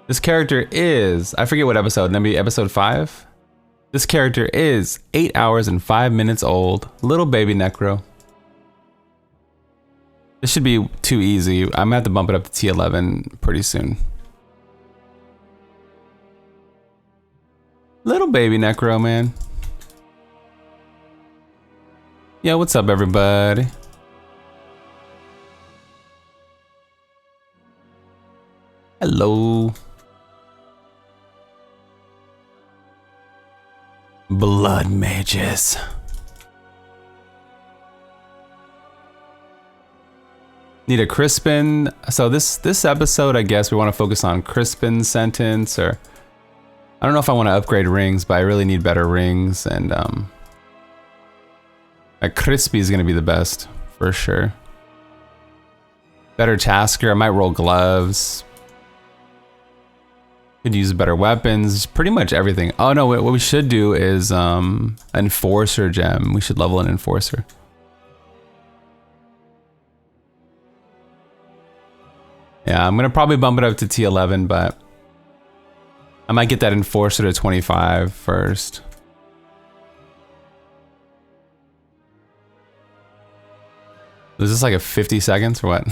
This character is, I forget what episode, maybe episode 5? This character is 8 hours and 5 minutes old. Little baby Necro. This should be too easy. I'm gonna have to bump it up to T11 pretty soon. Little baby Necro, man. Yeah, what's up, everybody? Hello. Blood mages. Need a Crispin. So this episode, I guess we want to focus on Crispin sentence, or I don't know if I want to upgrade rings, but I really need better rings, and a Crispy is gonna be the best for sure. Better Tasker. I might roll gloves. Could use better weapons. Pretty much everything. Oh no! What we should do is Enforcer gem. We should level an Enforcer. Yeah, I'm gonna probably bump it up to T11, but I might get that Enforcer to 25 first. Is this like a 50 seconds or what?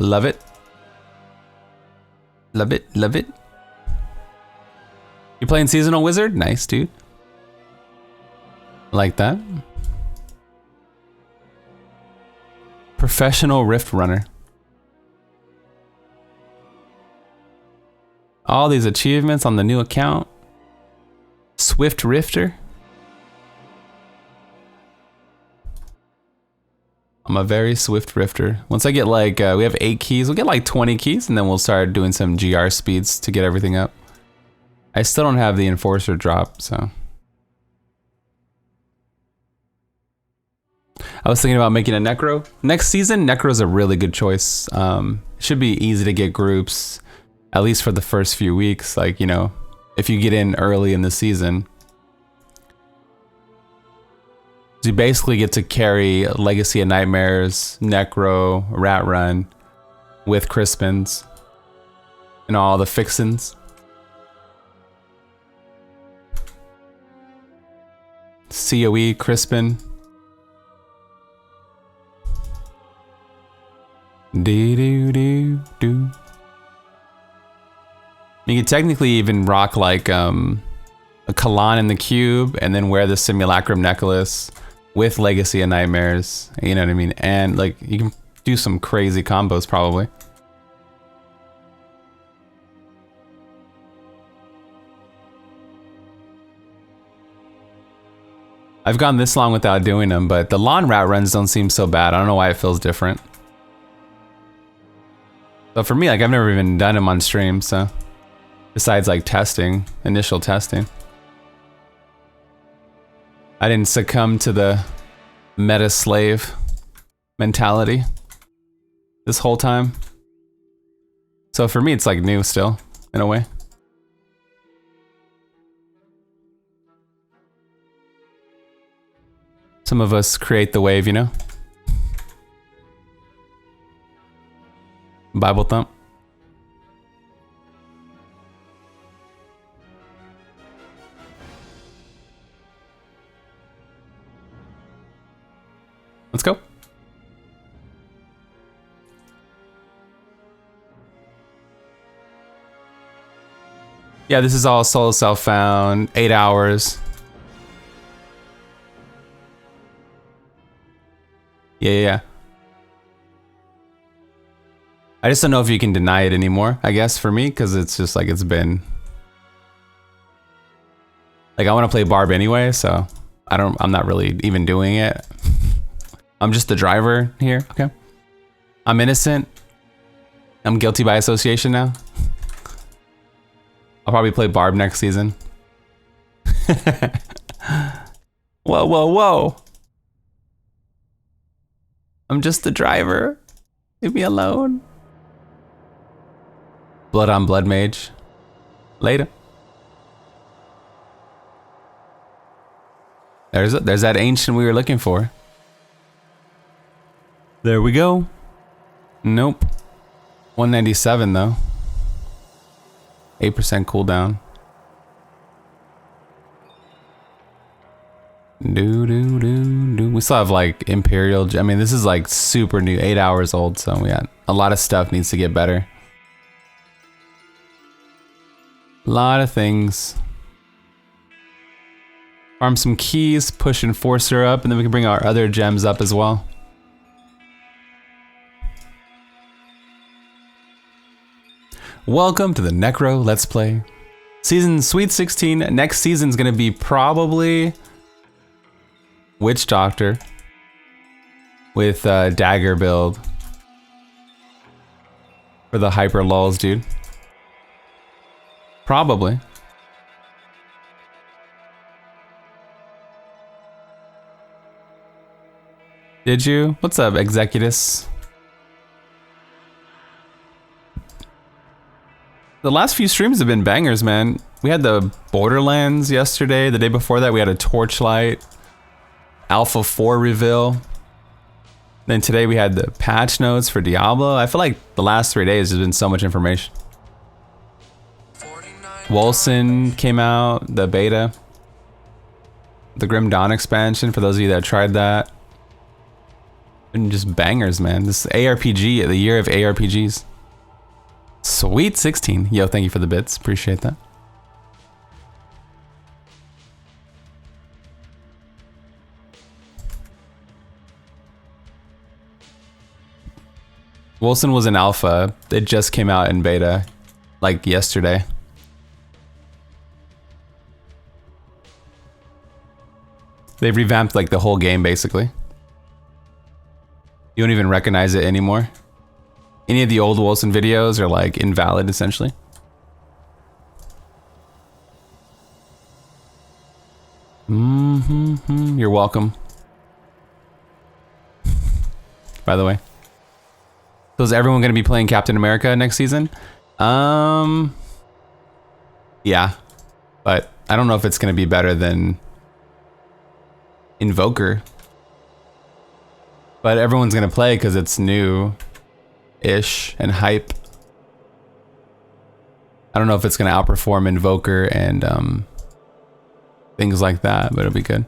Love it. Love it, love it. You playing Seasonal Wizard? Nice, dude. Like that. Professional Rift Runner. All these achievements on the new account. Swift Rifter. I'm a very swift rifter. Once I get like, we have 8 keys, we'll get like 20 keys, and then we'll start doing some GR speeds to get everything up. I still don't have the Enforcer drop, so. I was thinking about making a Necro. Next season, Necro's a really good choice. It should be easy to get groups, at least for the first few weeks. Like, you know, if you get in early in the season. You basically get to carry Legacy of Nightmares, Necro, Rat Run with Crispins and all the fixins. COE, Crispin. Do. You could technically even rock like a Kalan in the cube and then wear the Simulacrum necklace with Legacy of Nightmares, you know what I mean? And like you can do some crazy combos probably. I've gone this long without doing them, but the lawn rat runs don't seem so bad. I don't know why it feels different. But for me, like I've never even done them on stream, so besides like testing, initial testing. I didn't succumb to the meta slave mentality this whole time. So for me, it's like new still, in a way. Some of us create the wave, you know? Bible thump. Let's go. Yeah, this is all solo self-found, 8 hours. Yeah. I just don't know if you can deny it anymore, I guess, for me, because it's just like it's been... Like, I want to play Barb anyway, so I'm not really even doing it. I'm just the driver here, okay? I'm innocent. I'm guilty by association now. I'll probably play Barb next season. Whoa. I'm just the driver. Leave me alone. Blood on Blood Mage. Later. There's that ancient we were looking for. There we go. Nope. 197 though. 8% cooldown. We still have like Imperial. I mean, this is like super new, 8 hours old, so we got a lot of stuff needs to get better. A lot of things. Farm some keys, push Enforcer up, and then we can bring our other gems up as well. Welcome to the Necro Let's Play. Season Sweet 16. Next season's gonna be probably Witch Doctor with Dagger build for the hyper lulls, dude. Probably. Did you? What's up, Executus? The last few streams have been bangers, man. We had the Borderlands yesterday. The day before that, we had a Torchlight Alpha 4 reveal. Then today we had the patch notes for Diablo. I feel like the last 3 days has been so much information. Wolcen came out, the beta. The Grim Dawn expansion, for those of you that tried that. And just bangers, man. This ARPG, the year of ARPGs. Sweet 16. Yo, thank you for the bits. Appreciate that. Wolcen was in alpha. It just came out in beta, like yesterday. They've revamped like the whole game, basically. You don't even recognize it anymore. Any of the old Wolcen videos are like invalid, essentially. You're welcome. By the way. So is everyone going to be playing Captain America next season? Yeah. But I don't know if it's going to be better than Invoker. But everyone's going to play because it's new-ish and hype. I don't know if it's going to outperform Invoker and things like that, but it'll be good.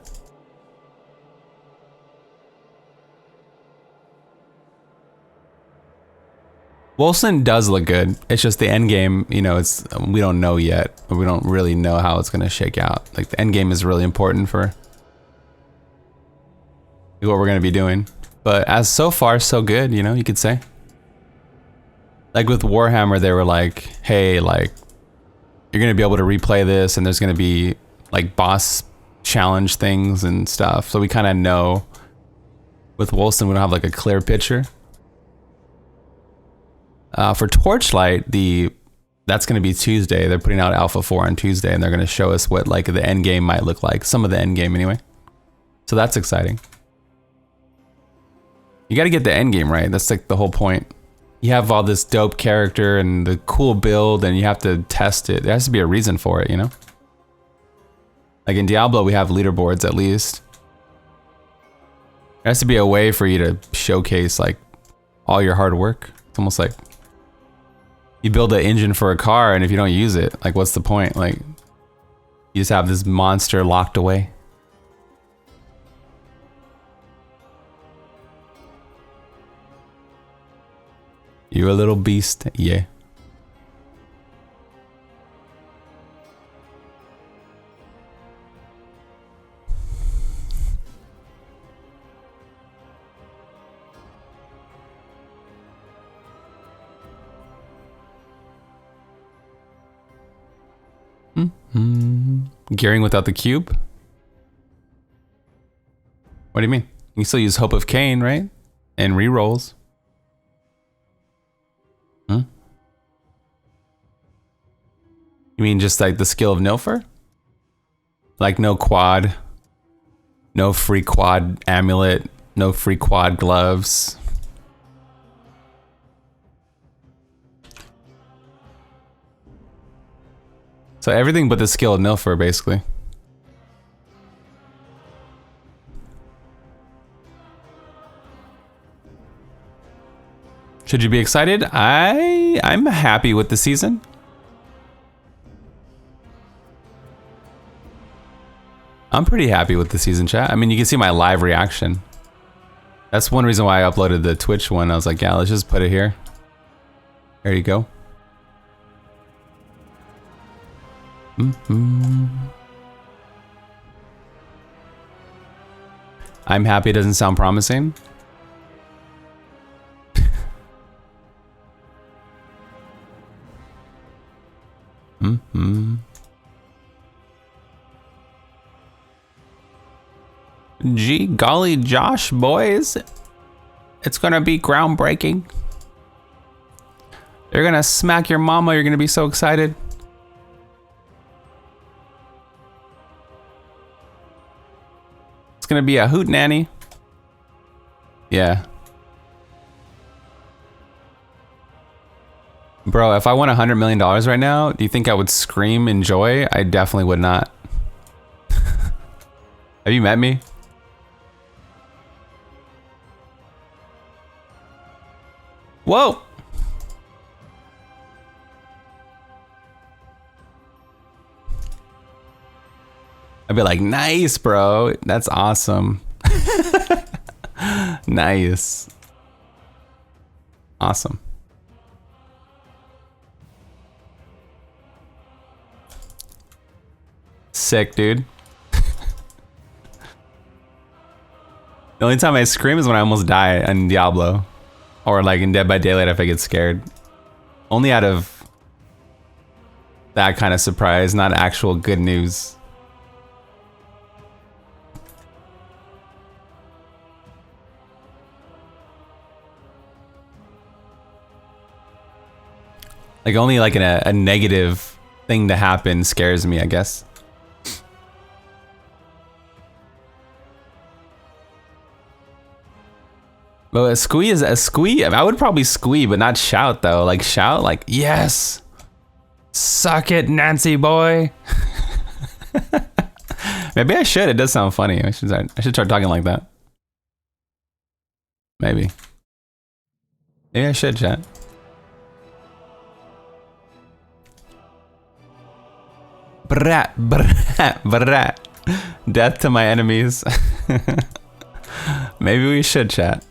Wolcen does look good. It's just the end game, you know, we don't know yet. We don't really know how it's going to shake out. Like the end game is really important for what we're going to be doing. But as so far, so good, you know, you could say. Like with Warhammer, they were like, hey, like, you're going to be able to replay this and there's going to be like boss challenge things and stuff. So we kind of know. With Wolcen, we don't have like a clear picture. For Torchlight, that's going to be Tuesday. They're putting out Alpha 4 on Tuesday, and they're going to show us what like the end game might look like. Some of the end game, anyway. So that's exciting. You got to get the end game right. That's like the whole point. You have all this dope character and the cool build, and you have to test it. There has to be a reason for it, you know. Like in Diablo, we have leaderboards at least. There has to be a way for you to showcase like all your hard work. It's almost like you build an engine for a car, and if you don't use it, like what's the point? Like you just have this monster locked away. You a little beast, yeah. Gearing without the cube? What do you mean? You can still use Hope of Cain, right? And rerolls. You mean just like the skill of Nilfer? Like no quad, no free quad amulet, no free quad gloves. So everything but the skill of Nilfer, basically. Should you be excited? I'm happy with the season. I'm pretty happy with the season, chat. I mean, you can see my live reaction. That's one reason why I uploaded the Twitch one. I was like, yeah, let's just put it here. There you go. I'm happy it doesn't sound promising. Gee golly Josh, boys. It's gonna be groundbreaking. You're gonna smack your mama, you're gonna be so excited. It's gonna be a hoot nanny. Yeah. Bro, if I won $100 million right now, do you think I would scream in joy? I definitely would not. Have you met me? Whoa! I'd be like, nice, bro. That's awesome. Nice. Awesome. Sick, dude. The only time I scream is when I almost die in Diablo. Or like in Dead by Daylight if I get scared. Only out of that kind of surprise, not actual good news. Like only like a negative thing to happen scares me, I guess. But a squee is a squee. I would probably squee, but not shout though. Like shout, like yes, suck it, Nancy boy. Maybe I should. It does sound funny. I should start talking like that. Maybe I should, chat. Brat, brat, brat. Death to my enemies. Maybe we should, chat.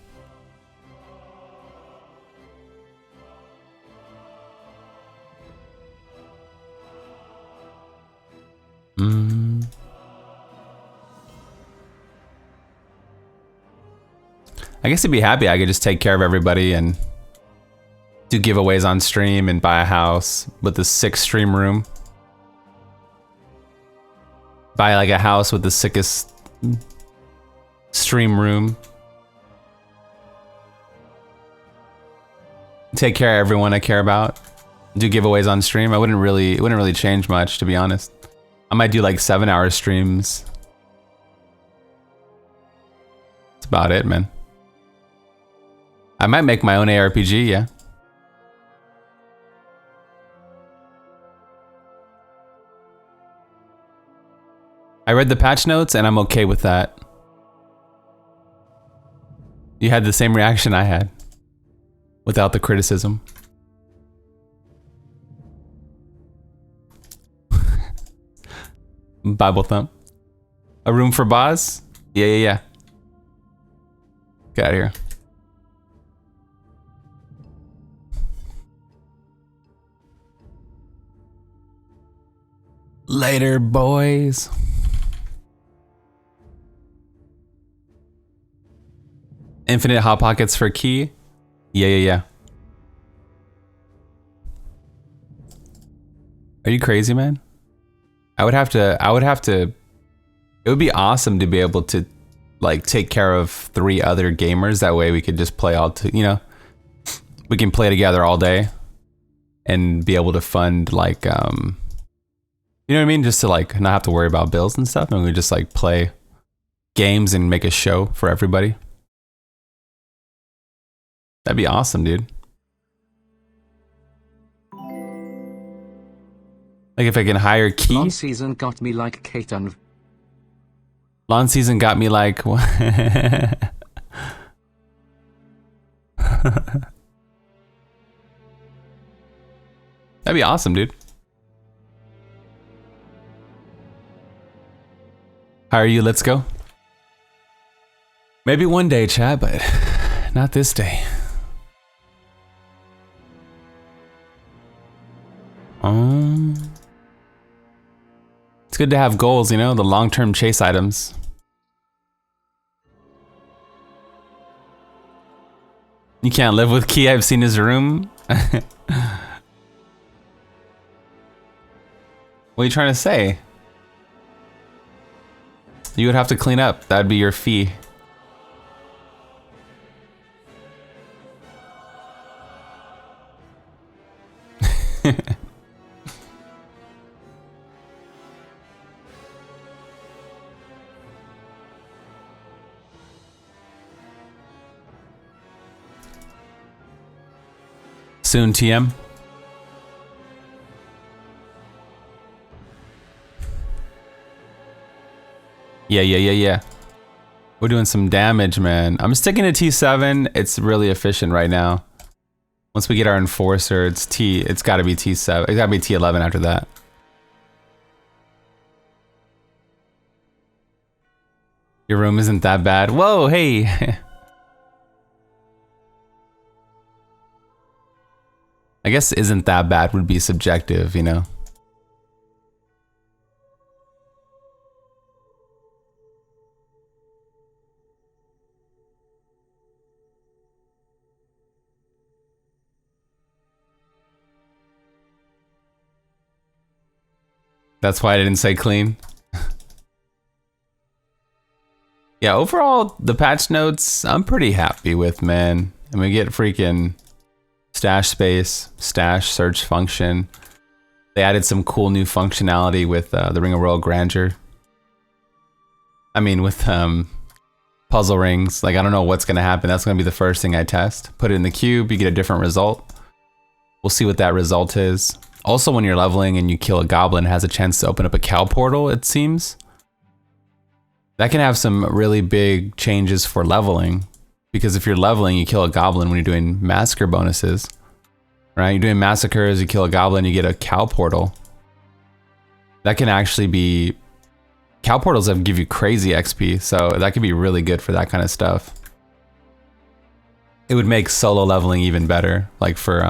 I guess I'd be happy I could just take care of everybody and do giveaways on stream and buy a house with the 6th stream room. Buy like a house with the sickest stream room. Take care of everyone I care about. Do giveaways on stream. It wouldn't really change much, to be honest. I might do like 7-hour streams. That's about it, man. I might make my own ARPG, yeah. I read the patch notes and I'm okay with that. You had the same reaction I had. Without the criticism. Bible thump. A room for Boz? Yeah. Get out of here. Later, boys. Infinite hot pockets for key? Yeah. Are you crazy, man? I would have to, it would be awesome to be able to like take care of 3 other gamers. That way we could just play you know, we can play together all day and be able to fund like, you know what I mean? Just to like not have to worry about bills and stuff. And we just like play games and make a show for everybody. That'd be awesome, dude. Like if I can hire Key. Long season got me like Katon. Long season got me like. That'd be awesome, dude. How are you? Let's go. Maybe one day, chat, but not this day. It's good to have goals, you know, the long-term chase items. You can't live with Key. I've seen his room. What are you trying to say? You would have to clean up. That'd be your fee. Soon, TM. Yeah. We're doing some damage, man. I'm sticking to T7. It's really efficient right now. Once we get our Enforcer, it's gotta be T7. It's gotta be T11 after that. Your room isn't that bad. Whoa, hey. I guess isn't that bad would be subjective, you know? That's why I didn't say clean. Yeah, overall, the patch notes, I'm pretty happy with, man. And we get freaking stash space, stash search function. They added some cool new functionality with the Ring of Royal Grandeur. I mean, with puzzle rings. Like, I don't know what's gonna happen. That's gonna be the first thing I test. Put it in the cube, you get a different result. We'll see what that result is. Also, when you're leveling and you kill a goblin, it has a chance to open up a cow portal, it seems. That can have some really big changes for leveling. Because if you're leveling, you kill a goblin when you're doing massacre bonuses. Right? You're doing massacres, you kill a goblin, you get a cow portal. That can actually be... Cow portals that give you crazy XP, so that could be really good for that kind of stuff. It would make solo leveling even better. Like for...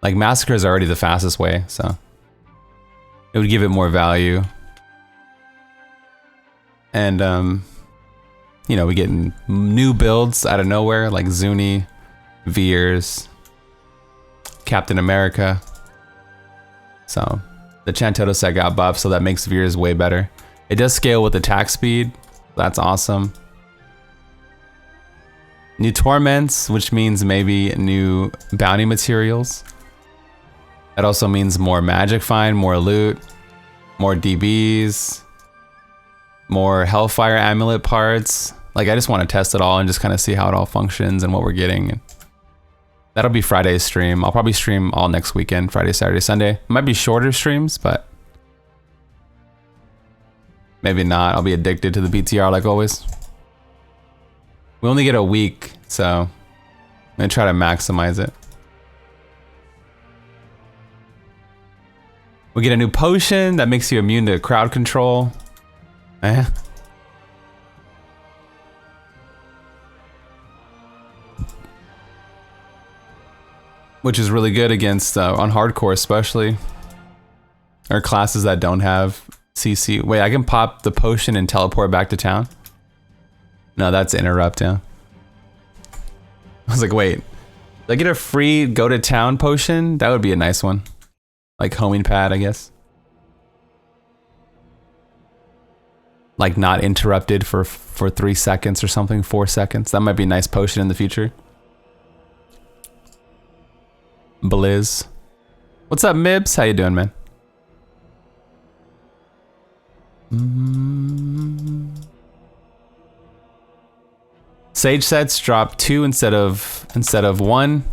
like massacres are already the fastest way, so... It would give it more value. And, you know, we get new builds out of nowhere, like Zuni, VIZIER'S, Captain America. So, the Chantotto set got buffed, so that makes VIZIER'S way better. It does scale with attack speed. That's awesome. New torments, which means maybe new bounty materials. That also means more magic find, more loot, more DBs, more Hellfire amulet parts. Like, I just want to test it all and just kind of see how it all functions and what we're getting. That'll be Friday's stream. I'll probably stream all next weekend, Friday, Saturday, Sunday. It might be shorter streams, but maybe not. I'll be addicted to the BTR like always. We only get a week, so I'm gonna try to maximize it. We get a new potion that makes you immune to crowd control. Which is really good against, on hardcore especially. Or classes that don't have CC. Wait, I can pop the potion and teleport back to town? No, that's interrupt, yeah. I was like, wait. Did I get a free go to town potion? That would be a nice one. Like homing pad, I guess. Like not interrupted for 3 seconds or something, 4 seconds. That might be a nice potion in the future. Blizz. What's up, Mibs? How you doing, man? Sage sets drop 2 instead of 1.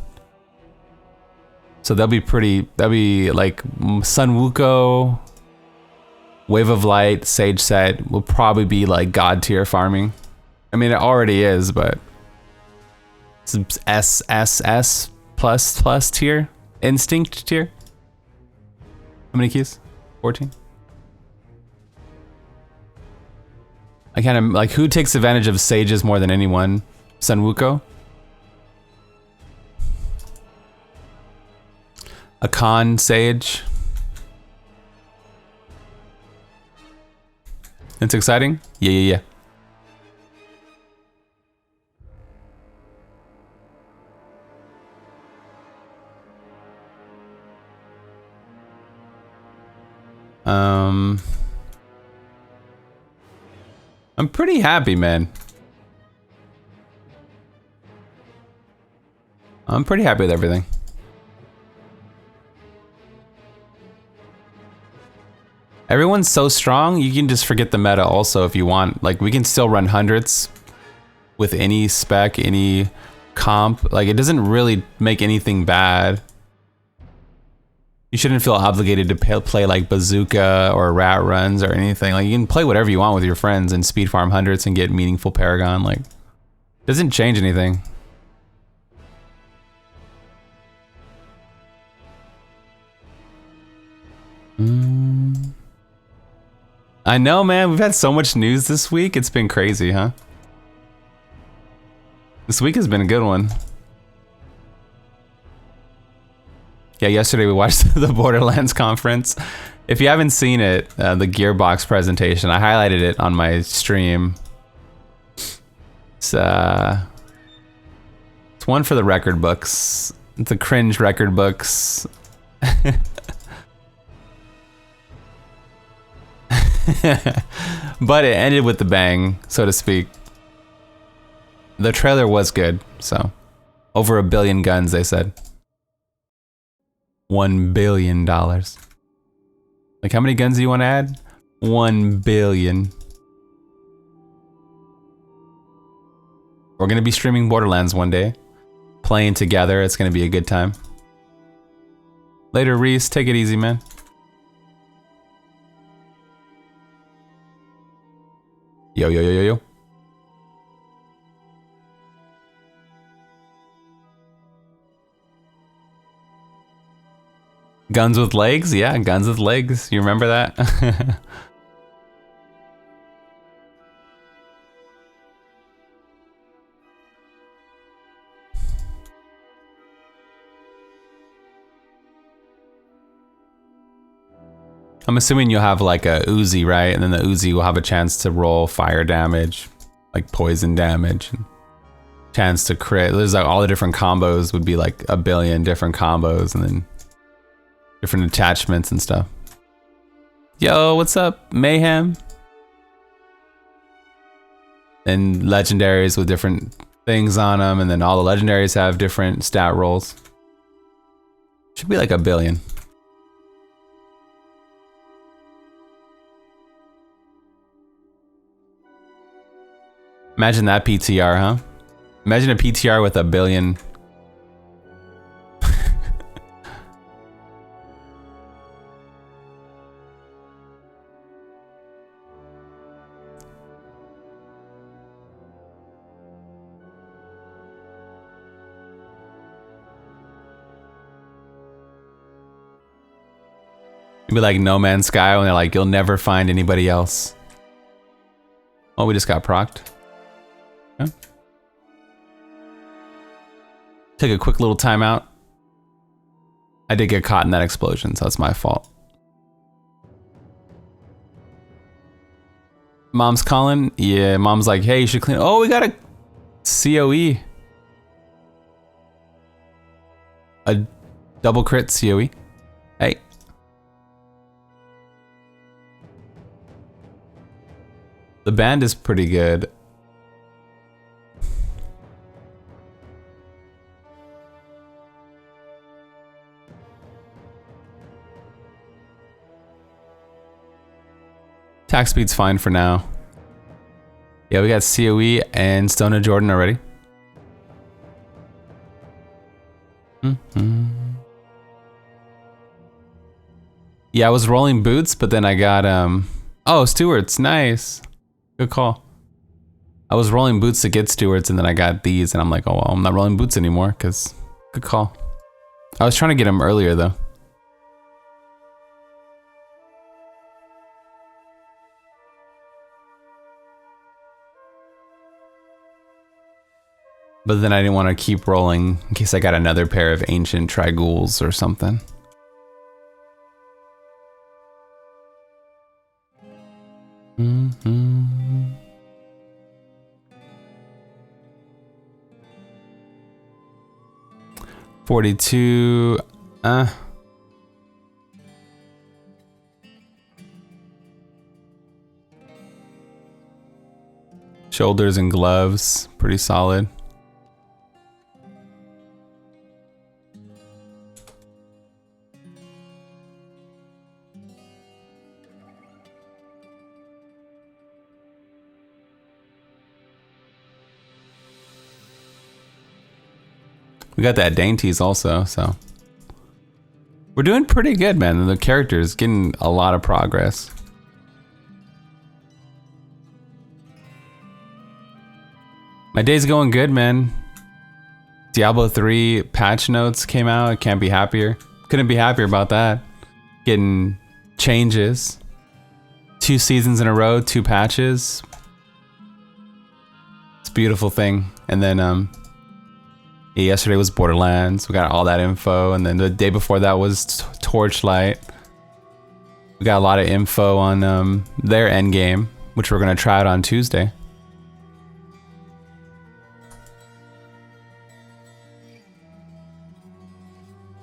So that'll be like Sun Wuko, Wave of Light, Sage set will probably be like god tier farming. I mean, it already is, but it's SSS plus tier, instinct tier. How many keys? 14? I kind of like, who takes advantage of sages more than anyone? Sunwuko? A con sage? It's exciting? Yeah. I'm pretty happy, man. I'm pretty happy with everything. Everyone's so strong, you can just forget the meta also if you want. Like, we can still run hundreds with any spec, any comp. Like, it doesn't really make anything bad. You shouldn't feel obligated to play like bazooka or rat runs or anything. Like, you can play whatever you want with your friends and speed farm hundreds and get meaningful Paragon. Like, it doesn't change anything. I know, man. We've had so much news this week. It's been crazy, huh? This week has been a good one. Yeah, yesterday we watched the Borderlands conference. If you haven't seen it, the Gearbox presentation, I highlighted it on my stream. It's one for the record books. It's a cringe record books. But it ended with the bang, so to speak. The trailer was good, so. Over 1 billion guns, they said. $1 billion. Like, how many guns do you want to add? 1 billion. We're gonna be streaming Borderlands one day. Playing together, it's gonna be a good time. Later, Reese, take it easy, man. Yo. Guns with legs? Yeah, guns with legs. You remember that? I'm assuming you'll have like a Uzi, right? And then the Uzi will have a chance to roll fire damage, like poison damage, and chance to crit. There's like all the different combos would be like 1 billion different combos, and then different attachments and stuff. Yo, what's up, Mayhem? And legendaries with different things on them, and then all the legendaries have different stat rolls. Should be like 1 billion. Imagine that PTR, huh? Imagine a PTR with 1 billion. It'd be like No Man's Sky when they're like, you'll never find anybody else. Oh, we just got procced. Okay. Take a quick little timeout. I did get caught in that explosion, so it's my fault. Mom's calling? Yeah, mom's like, hey, you should clean. Oh, we got a COE. A double crit COE. Hey. The band is pretty good. Attack speed's fine for now. Yeah, we got COE and Stone of Jordan already. Yeah, I was rolling boots, but then I got oh, Stewards, nice. Good call. I was rolling boots to get Stewards, and then I got these, and I'm like, oh, well, I'm not rolling boots anymore, because good call. I was trying to get them earlier, though. But then I didn't want to keep rolling in case I got another pair of ancient Tragouls or something. Mm-hmm. $42. Shoulders and gloves, pretty solid. We got that dainties also, so we're doing pretty good, man. The character's getting a lot of progress. My day's going good, man. Diablo 3 patch notes came out. I can't be happier. Couldn't be happier about that. Getting changes. 2 seasons in a row, 2 patches. It's a beautiful thing. And then yeah, yesterday was Borderlands. We got all that info, and then the day before that was Torchlight. We got a lot of info on their endgame, which we're gonna try out on Tuesday.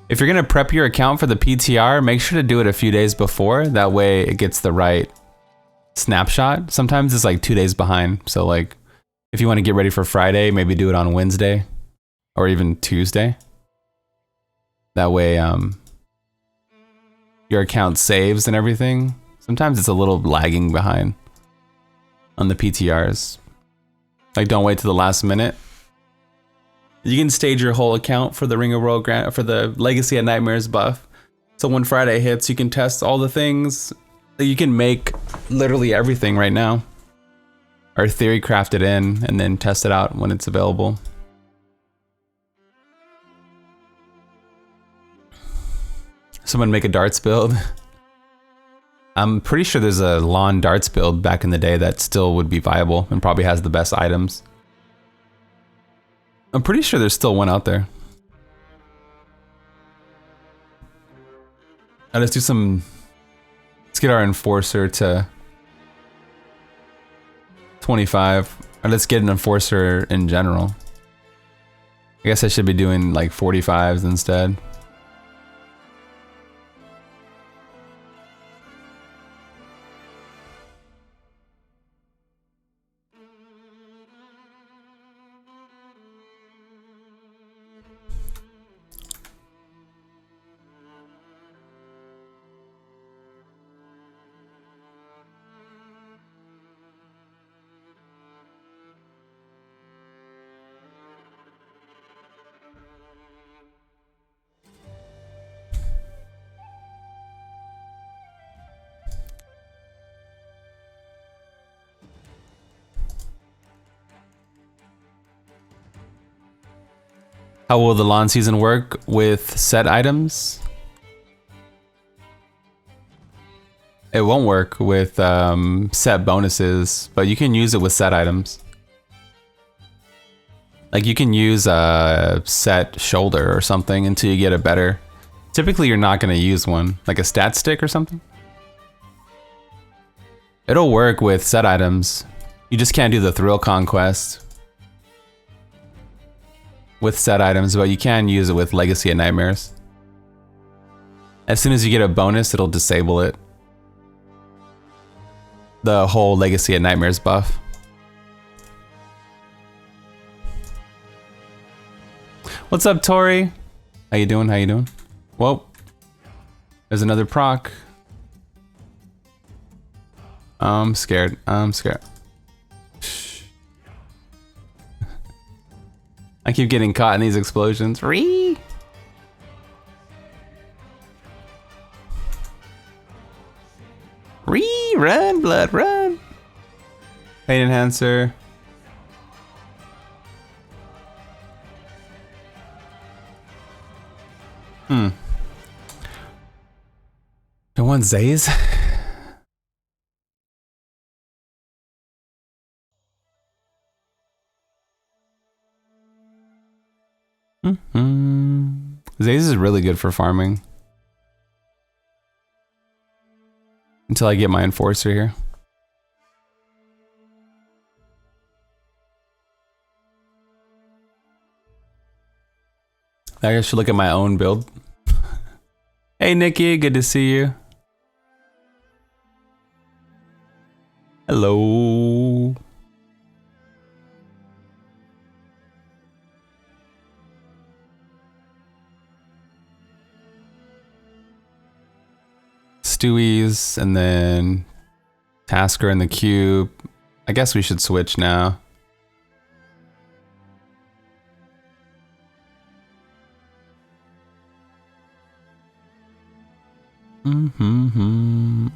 If you're gonna prep your account for the PTR, make sure to do it a few days before. That way it gets the right snapshot. Sometimes it's like 2 days behind. So like, if you want to get ready for Friday, maybe do it on Wednesday or even Tuesday. That way your account saves and everything. Sometimes it's a little lagging behind on the PTRs. Like, don't wait to the last minute. You can stage your whole account for the Ring of World Grant for the Legacy of Nightmares buff. So when Friday hits, you can test all the things. You can make literally everything right now. Or theory craft it in and then test it out when it's available. Someone make a darts build. I'm pretty sure there's a lawn darts build back in the day that still would be viable and probably has the best items. I'm pretty sure there's still one out there. Let's do some... Let's get our Enforcer to 25. Or let's get an Enforcer in general. I guess I should be doing like 45s instead. How will the lawn season work with set items? It won't work with set bonuses, but you can use it with set items. Like you can use a set shoulder or something until you get a better. Typically you're not going to use one, like a stat stick or something. It'll work with set items. You just can't do the Thrill Conquest with set items, but you can use it with Legacy of Nightmares. As soon as you get a bonus, it'll disable it. The whole Legacy of Nightmares buff. What's up, Tori? How you doing? How you doing? Whoa. There's another proc. I'm scared. I'm scared. I keep getting caught in these explosions. Ree! Ree! Run, blood, run! Pain enhancer. Don't want Zays? Zaze is really good for farming. Until I get my enforcer here. I should look at my own build. Hey Nikki, good to see you. Hello. Toioiz and then Tasker in the cube. I guess we should switch now.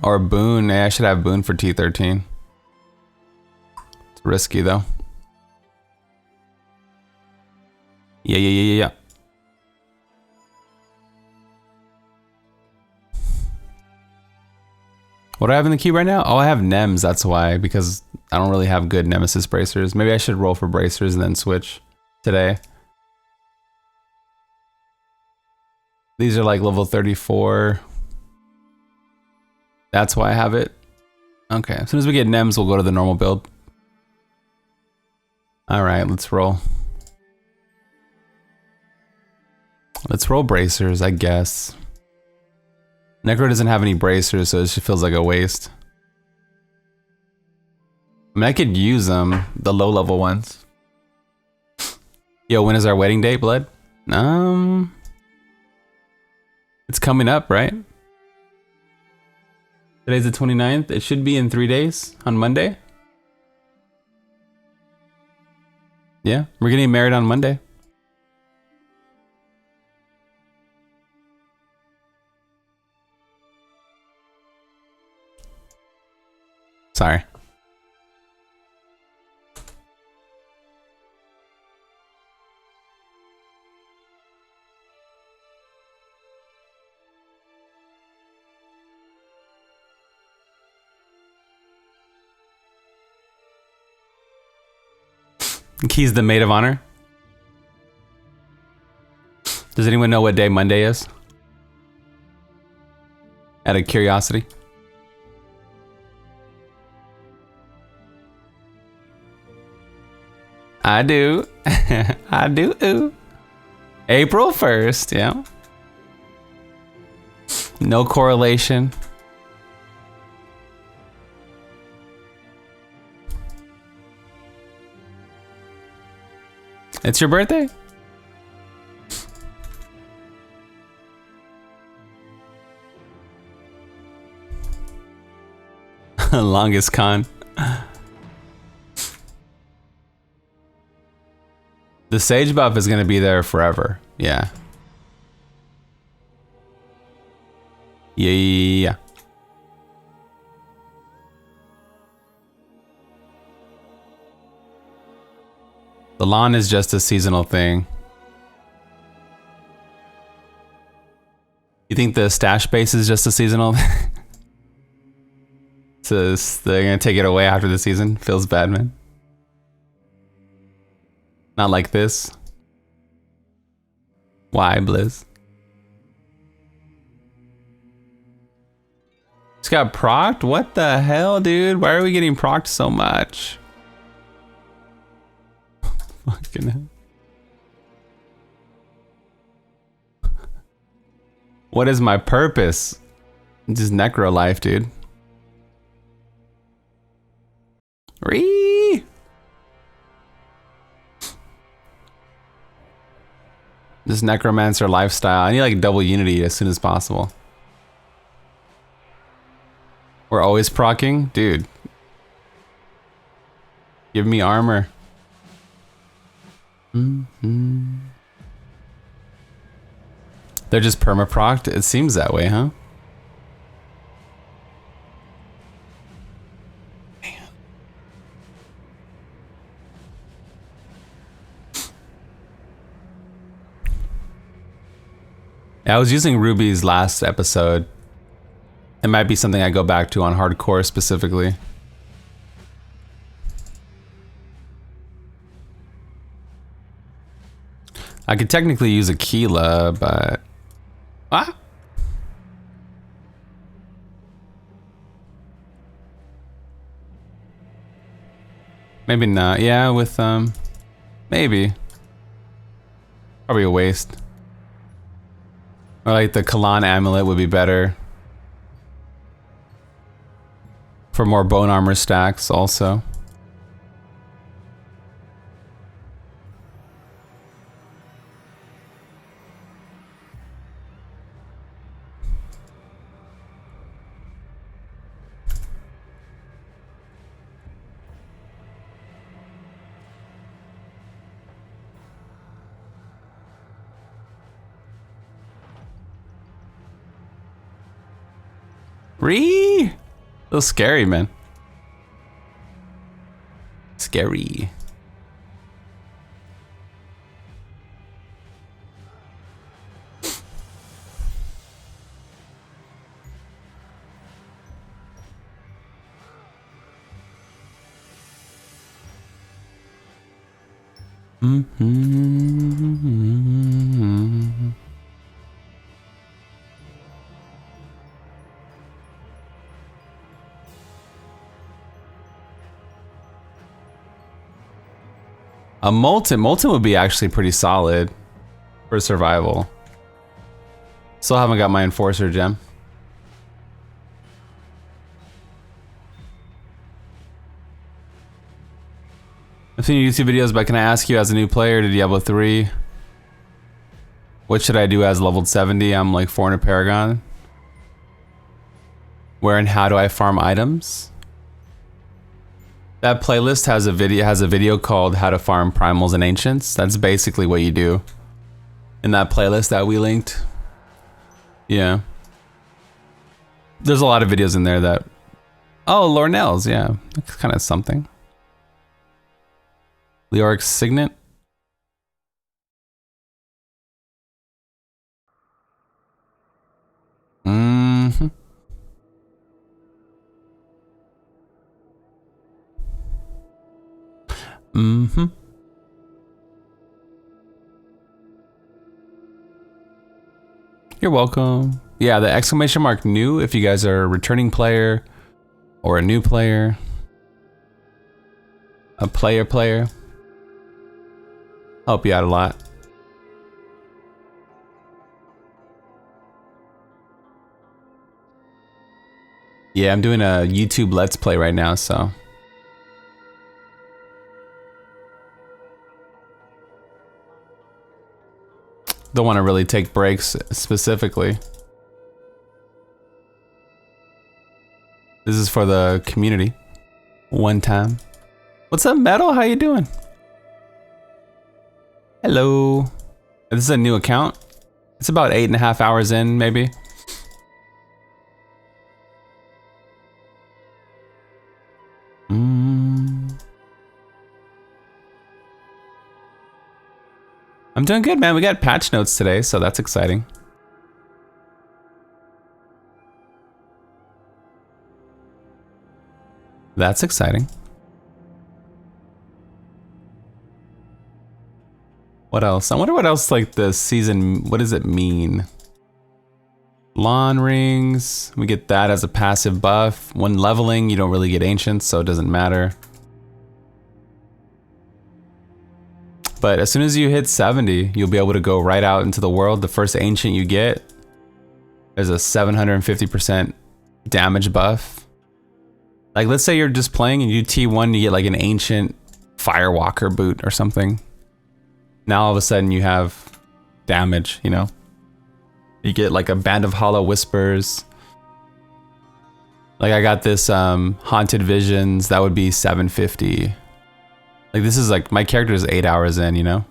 Or Boone. Yeah, I should have Boone for T13. It's risky though. Yeah. What do I have in the cube right now? Oh, I have Nems, that's why, because I don't really have good Nemesis bracers. Maybe I should roll for bracers and then switch today. These are like level 34. That's why I have it. Okay, as soon as we get Nems, we'll go to the normal build. Alright, let's roll. Let's roll bracers, I guess. Necro doesn't have any bracers, so it just feels like a waste. I mean, I could use them, the low level ones. Yo, when is our wedding date, Blood? It's coming up, right? Today's the 29th. It should be in 3 days, on Monday. Yeah, we're getting married on Monday. Sorry. Key's the maid of honor. Does anyone know what day Monday is? Out of curiosity. I do. I do. April 1st, yeah. No correlation. It's your birthday? Longest con. The Sage buff is gonna be there forever. Yeah. Yeah. The lawn is just a seasonal thing. You think the stash base is just a seasonal thing? So they're gonna take it away after the season? Feels bad, man. Not like this. Why, Blizz? It's got procced? What the hell, dude? Why are we getting procced so much? Fucking hell. What is my purpose? Just necro life, dude. Ree! This necromancer lifestyle. I need like double unity as soon as possible. We're always proccing? Dude. Give me armor. They're just perma-procced? It seems that way, huh? Man. Yeah, I was using Ruby's last episode. It might be something I go back to on hardcore specifically. I could technically use Aquila, but... Ah! Maybe not. Yeah, with, maybe. Probably a waste. Or like the Kalan amulet would be better. For more bone armor stacks, also. Ree! A little scary, man. Scary. A Molten. Molten would be actually pretty solid for survival. Still haven't got my Enforcer gem. I've seen your YouTube videos, but can I ask you, as a new player to Diablo 3, what should I do as leveled 70? I'm like 400 Paragon. Where and how do I farm items? That playlist has a video called How to Farm Primals and Ancients. That's basically what you do in that playlist that we linked. Yeah. There's a lot of videos in there that... Oh, Lornell's, yeah. That's kind of something. Leoric's Signet. Mm-hmm. Mm-hmm. You're welcome. Yeah, the exclamation mark new if you guys are a returning player or a new player. A player. Help you out a lot. Yeah, I'm doing a YouTube Let's Play right now, so. Don't want to really take breaks specifically. This is for the community. One time. What's up, Metal? How you doing? Hello. This is a new account. It's about 8.5 hours in, maybe. I'm doing good, man. We got patch notes today, so that's exciting. That's exciting. What else? I wonder what else, like, the season, what does it mean? Lawn rings, we get that as a passive buff. When leveling, you don't really get ancients, so it doesn't matter. But as soon as you hit 70, you'll be able to go right out into the world. The first ancient you get, there's a 750% damage buff. Like, let's say you're just playing and you do T1, you get like an ancient Firewalker boot or something. Now all of a sudden you have damage, you know? You get like a Band of Hollow Whispers. Like, I got this Haunted Visions, that would be 750. Like, this is like, my character is 8 hours in, you know?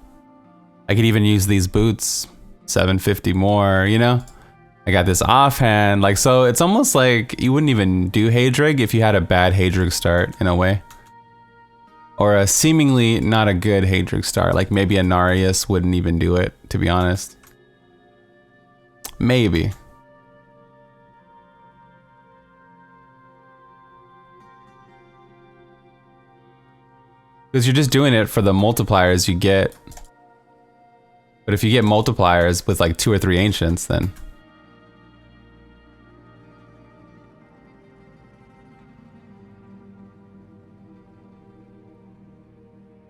I could even use these boots, 750 more, you know? I got this offhand, like, so it's almost like you wouldn't even do Haedrig if you had a bad Haedrig start, in a way. Or a seemingly not a good Haedrig start, like maybe a Narius wouldn't even do it, to be honest. Maybe. Because you're just doing it for the multipliers you get. But if you get multipliers with like 2 or 3 ancients, then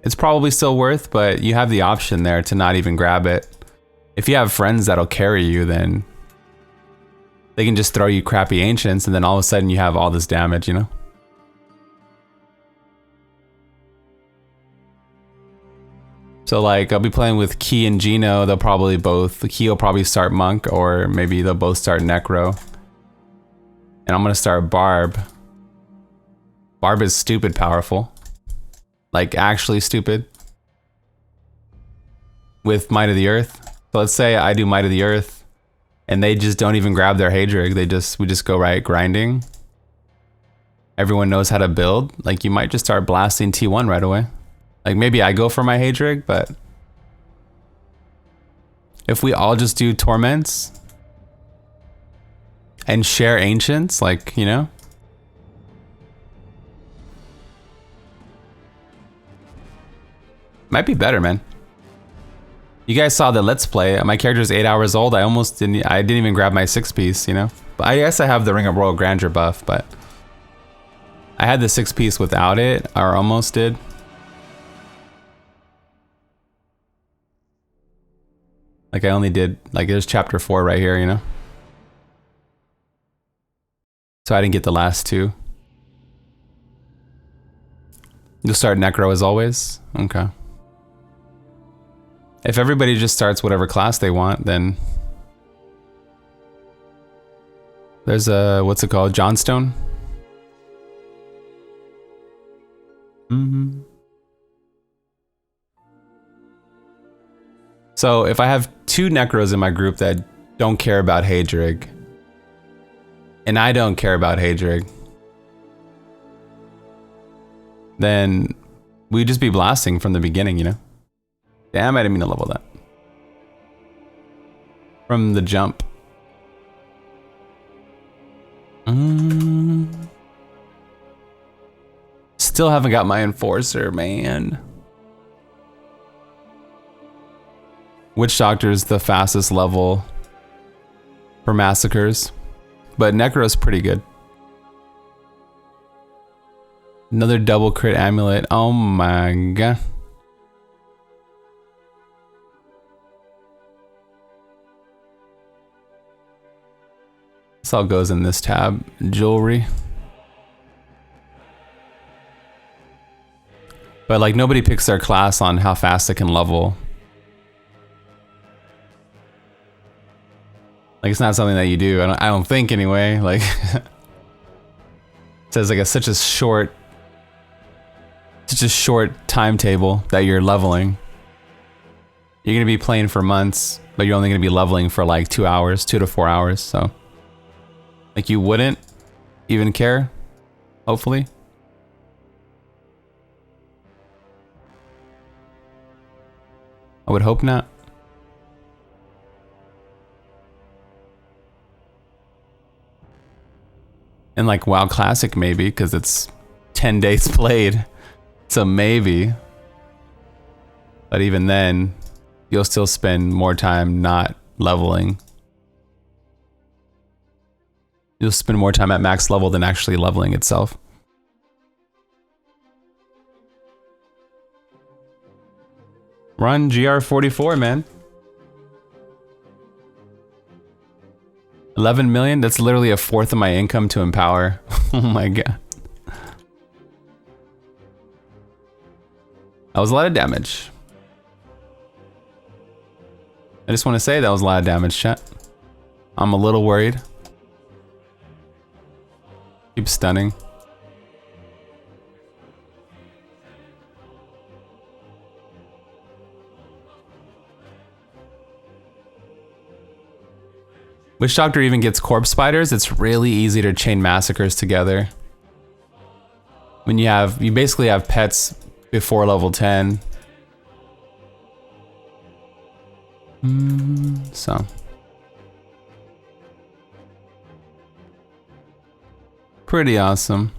it's probably still worth, but you have the option there to not even grab it. If you have friends that'll carry you, then they can just throw you crappy ancients and then all of a sudden you have all this damage, you know? So like, I'll be playing with Key and Gino. They'll probably both, Key will probably start Monk, or maybe they'll both start Necro. And I'm gonna start Barb. Barb is stupid powerful. Like, actually stupid. With Might of the Earth. So let's say I do Might of the Earth, and they just don't even grab their Hadrig. We just go right grinding. Everyone knows how to build. Like, you might just start blasting T1 right away. Like, maybe I go for my Hadrig, but if we all just do Torments and share Ancients, like, you know? Might be better, man. You guys saw the Let's Play. My character's 8 hours old. I didn't even grab my 6-piece, you know? But I guess I have the Ring of Royal Grandeur buff, but I had the 6-piece without it, or almost did. Like, I only did, like, there's chapter 4 right here, you know? So I didn't get the last 2. You'll start Necro as always? Okay. If everybody just starts whatever class they want, then there's a, what's it called? Johnstone? So if I have 2 Necros in my group that don't care about Hadrig, and I don't care about Hadrig, then we'd just be blasting from the beginning, you know? Damn, I didn't mean to level that. From the jump. Still haven't got my Enforcer, man. Witch Doctor is the fastest level for massacres, but Necro's pretty good. Another double crit amulet. Oh my god. This all goes in this tab. Jewelry. But like, nobody picks their class on how fast it can level. Like, it's not something that you do. I don't think anyway. Like, it says like such a short timetable that you're leveling. You're gonna be playing for months, but you're only gonna be leveling for like 2 hours, 2 to 4 hours. So, like, you wouldn't even care, hopefully. I would hope not. And like WoW Classic maybe, because it's 10 days played. So maybe. But even then, you'll still spend more time not leveling. You'll spend more time at max level than actually leveling itself. Run GR44, man. 11 million? That's literally a fourth of my income to empower. Oh my god. That was a lot of damage. I just want to say that was a lot of damage, chat. I'm a little worried. Keep stunning. Witch Doctor even gets corpse spiders. It's really easy to chain massacres together. When you basically have pets before level 10. So. Pretty awesome.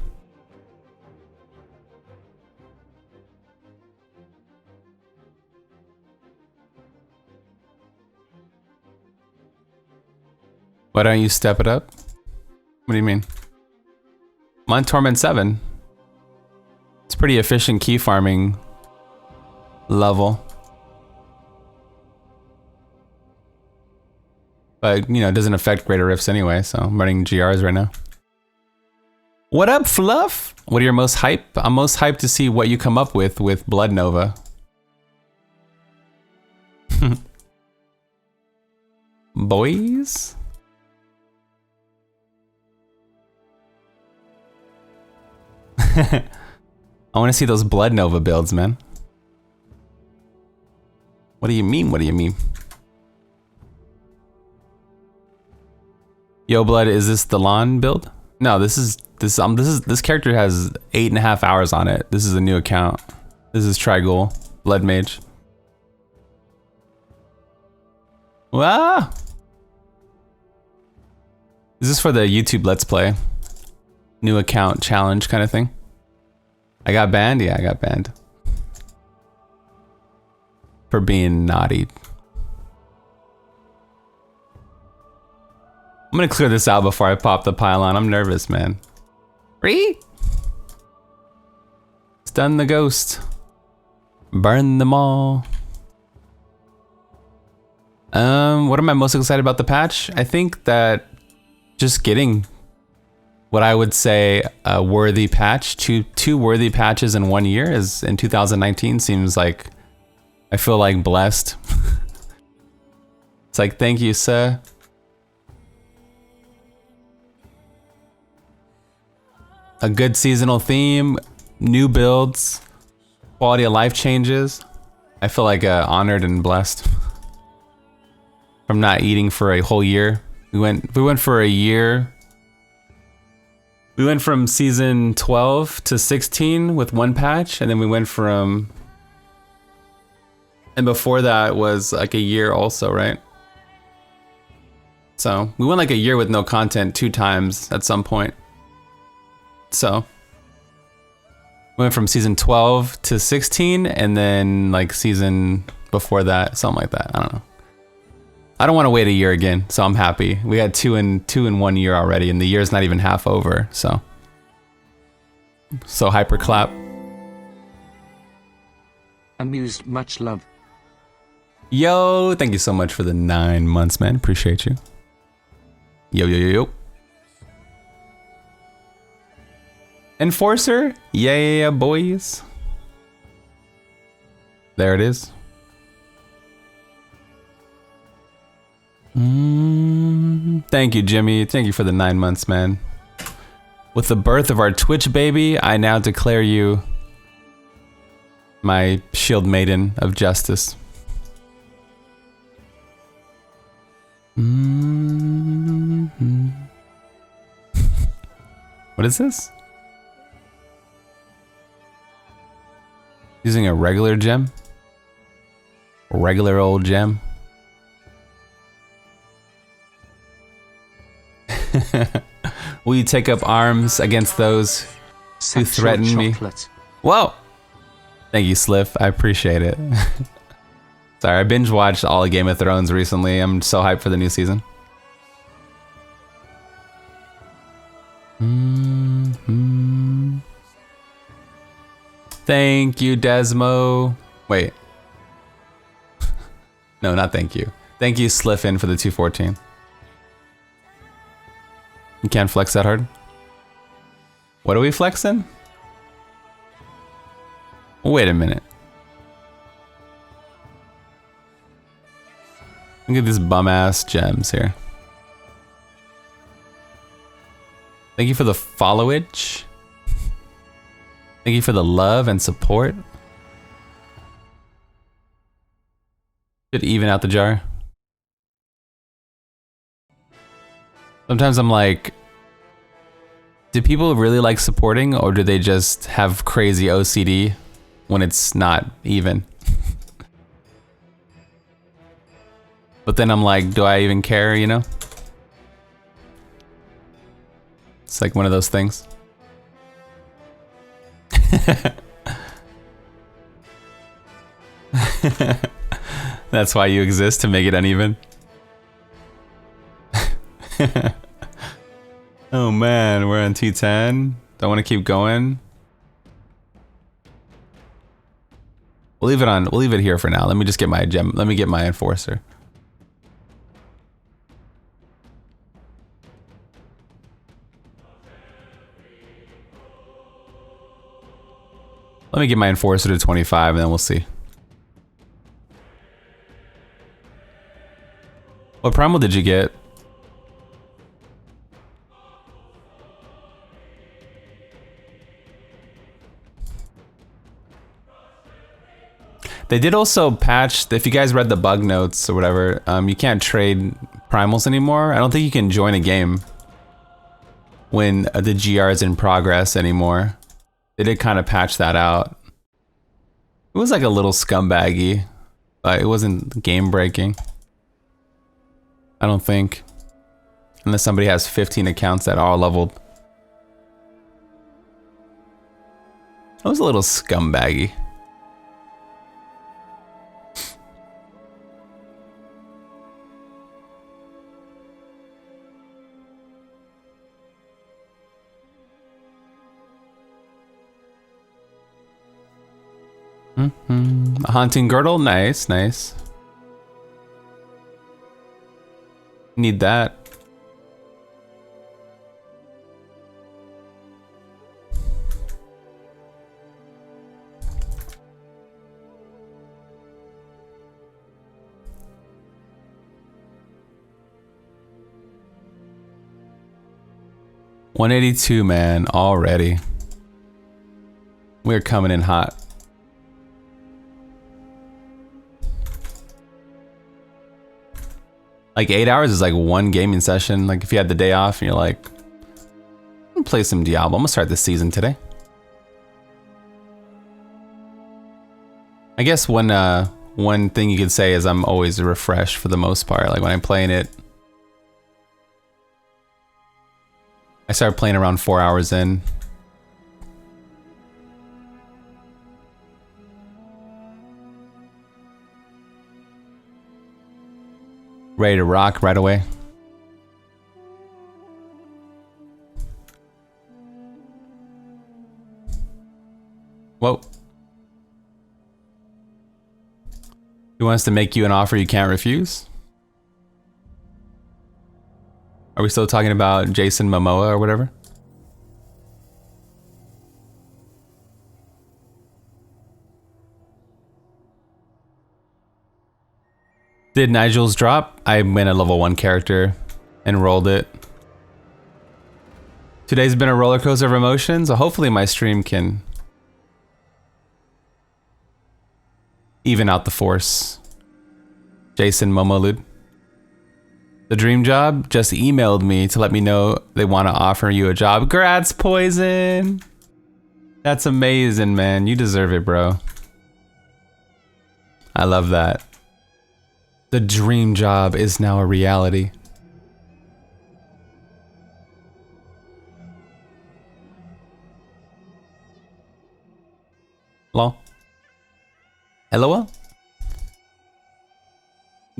Why don't you step it up? What do you mean? I'm on Torment 7. It's pretty efficient key farming level. But, you know, it doesn't affect Greater Rifts anyway, so I'm running GRs right now. What up, Fluff? What are your most hype? I'm most hyped to see what you come up with Blood Nova. Boys? I want to see those Blood Nova builds, man. What do you mean? What do you mean? Yo, Blood, is this the Lawn build? No, this character has 8.5 hours on it. This is a new account. This is Tragoul, Blood Mage. Wow. Is this for the YouTube Let's Play? New account challenge kind of thing? I got banned? Yeah, I got banned. For being naughty. I'm gonna clear this out before I pop the pylon. I'm nervous, man. Stun the ghost. Burn them all. What am I most excited about the patch? I think that just getting what I would say a worthy patch, two worthy patches in 1 year is in 2019 seems like, I feel like blessed. It's like, thank you, sir. A good seasonal theme, new builds, quality of life changes. I feel like honored and blessed from not eating for a whole year. We went for a year. We went from season 12 to 16 with one patch, and then we went from, and before that was like a year also, right? So we went like a year with no content 2 times at some point. So we went from season 12 to 16, and then like season before that, something like that. I don't know. I don't want to wait a year again, so I'm happy. We had two in 1 year already, and the year's not even half over. So hyper clap. Amused, much love. Yo, thank you so much for the 9 months, man. Appreciate you. Yo, yo, yo, yo. Enforcer? Yeah, boys. There it is. Thank you, Jimmy. Thank you for the 9 months, man. With the birth of our Twitch baby, I now declare you my shield maiden of justice. What is this? Using a regular gem? A regular old gem? Will you take up arms against those who threaten me? Whoa! Thank you, Sliff. I appreciate it. Sorry, I binge watched all of Game of Thrones recently. I'm so hyped for the new season. Thank you, Desmo. Wait. No, not thank you. Thank you, Sliffin, for the 214. You can't flex that hard? What are we flexing? Wait a minute. Look at these bum-ass gems here. Thank you for the followage. Thank you for the love and support. Should even out the jar. Sometimes I'm like, do people really like supporting, or do they just have crazy OCD when it's not even? But then I'm like, do I even care, you know? It's like one of those things. That's why you exist, to make it uneven. Oh man, we're on T10. Don't want to keep going. We'll leave it on. We'll leave it here for now. Let me just get my gem. Let me get my enforcer. Let me get my enforcer to 25 and then we'll see. What primal did you get? They did also patch, if you guys read the bug notes or whatever, you can't trade primals anymore. I don't think you can join a game when the GR is in progress anymore. They did kind of patch that out. It was like a little scumbaggy, but it wasn't game breaking. I don't think. Unless somebody has 15 accounts that are leveled. It was a little scumbaggy. A haunting girdle, nice, nice. Need that. $182, man, already. We're coming in hot. Like 8 hours is like one gaming session. Like if you had the day off and you're like, I'm gonna play some Diablo. I'm gonna start this season today. I guess one thing you could say is I'm always refreshed for the most part. Like when I'm playing it, I started playing around 4 hours in. Ready to rock right away. Whoa. He wants to make you an offer you can't refuse? Are we still talking about Jason Momoa or whatever? Did Nigel's drop? I went a level 1 character and rolled it. Today's been a roller coaster of emotions. So hopefully my stream can even out the force. Jason Momolud. The dream job just emailed me to let me know they want to offer you a job. Grats, Poison. That's amazing, man. You deserve it, bro. I love that. The dream job is now a reality. Hello? Hello?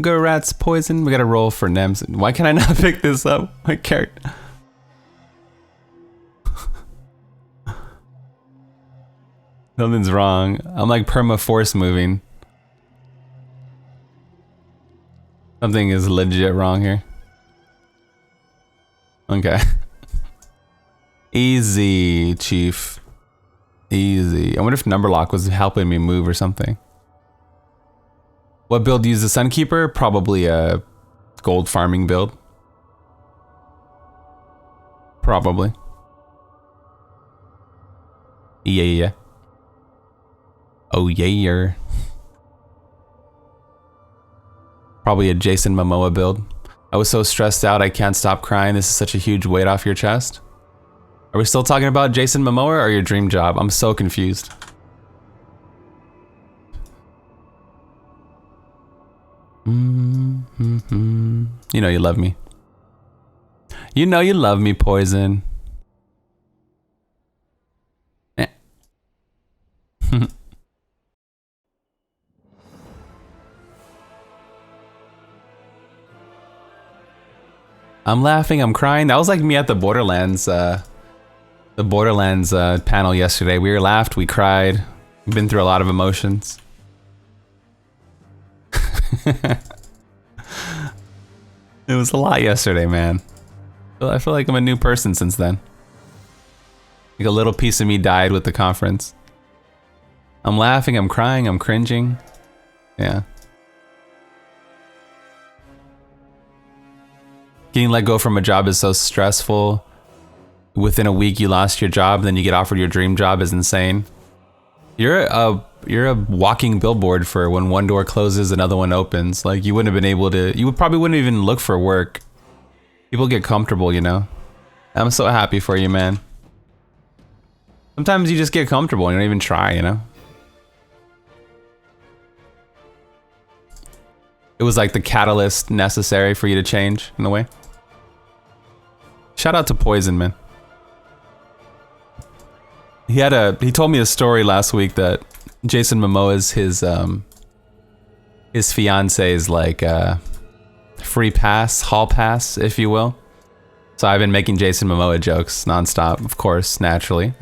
Go rats, Poison. We gotta roll for Nems. Why can I not pick this up? My character. Something's wrong. I'm like perma-force moving. Something is legit wrong here. Okay. Easy, Chief. Easy. I wonder if number lock was helping me move or something. What build used the Sunkeeper? Probably a gold farming build. Probably. Yeah. Oh yeah. Probably a Jason Momoa build. I was so stressed out I can't stop crying. This is such a huge weight off your chest. Are we still talking about Jason Momoa or your dream job? I'm so confused. You know you love me. You know you love me, Poison. Eh. I'm laughing, I'm crying. That was like me at the Borderlands panel yesterday. We laughed, we cried. We've been through a lot of emotions. It was a lot yesterday, man. I feel like I'm a new person since then. Like a little piece of me died with the conference. I'm laughing, I'm crying, I'm cringing. Yeah. Getting let go from a job is so stressful. Within a week you lost your job, then you get offered your dream job is insane. You're a walking billboard for when one door closes, another one opens. Like you wouldn't have been able to, probably wouldn't even look for work. People get comfortable, you know? I'm so happy for you, man. Sometimes you just get comfortable and you don't even try, you know? It was like the catalyst necessary for you to change, in a way. Shout out to Poison, man. He told me a story last week that Jason Momoa's his fiance's like free pass, hall pass, if you will. So I've been making Jason Momoa jokes nonstop, of course, naturally.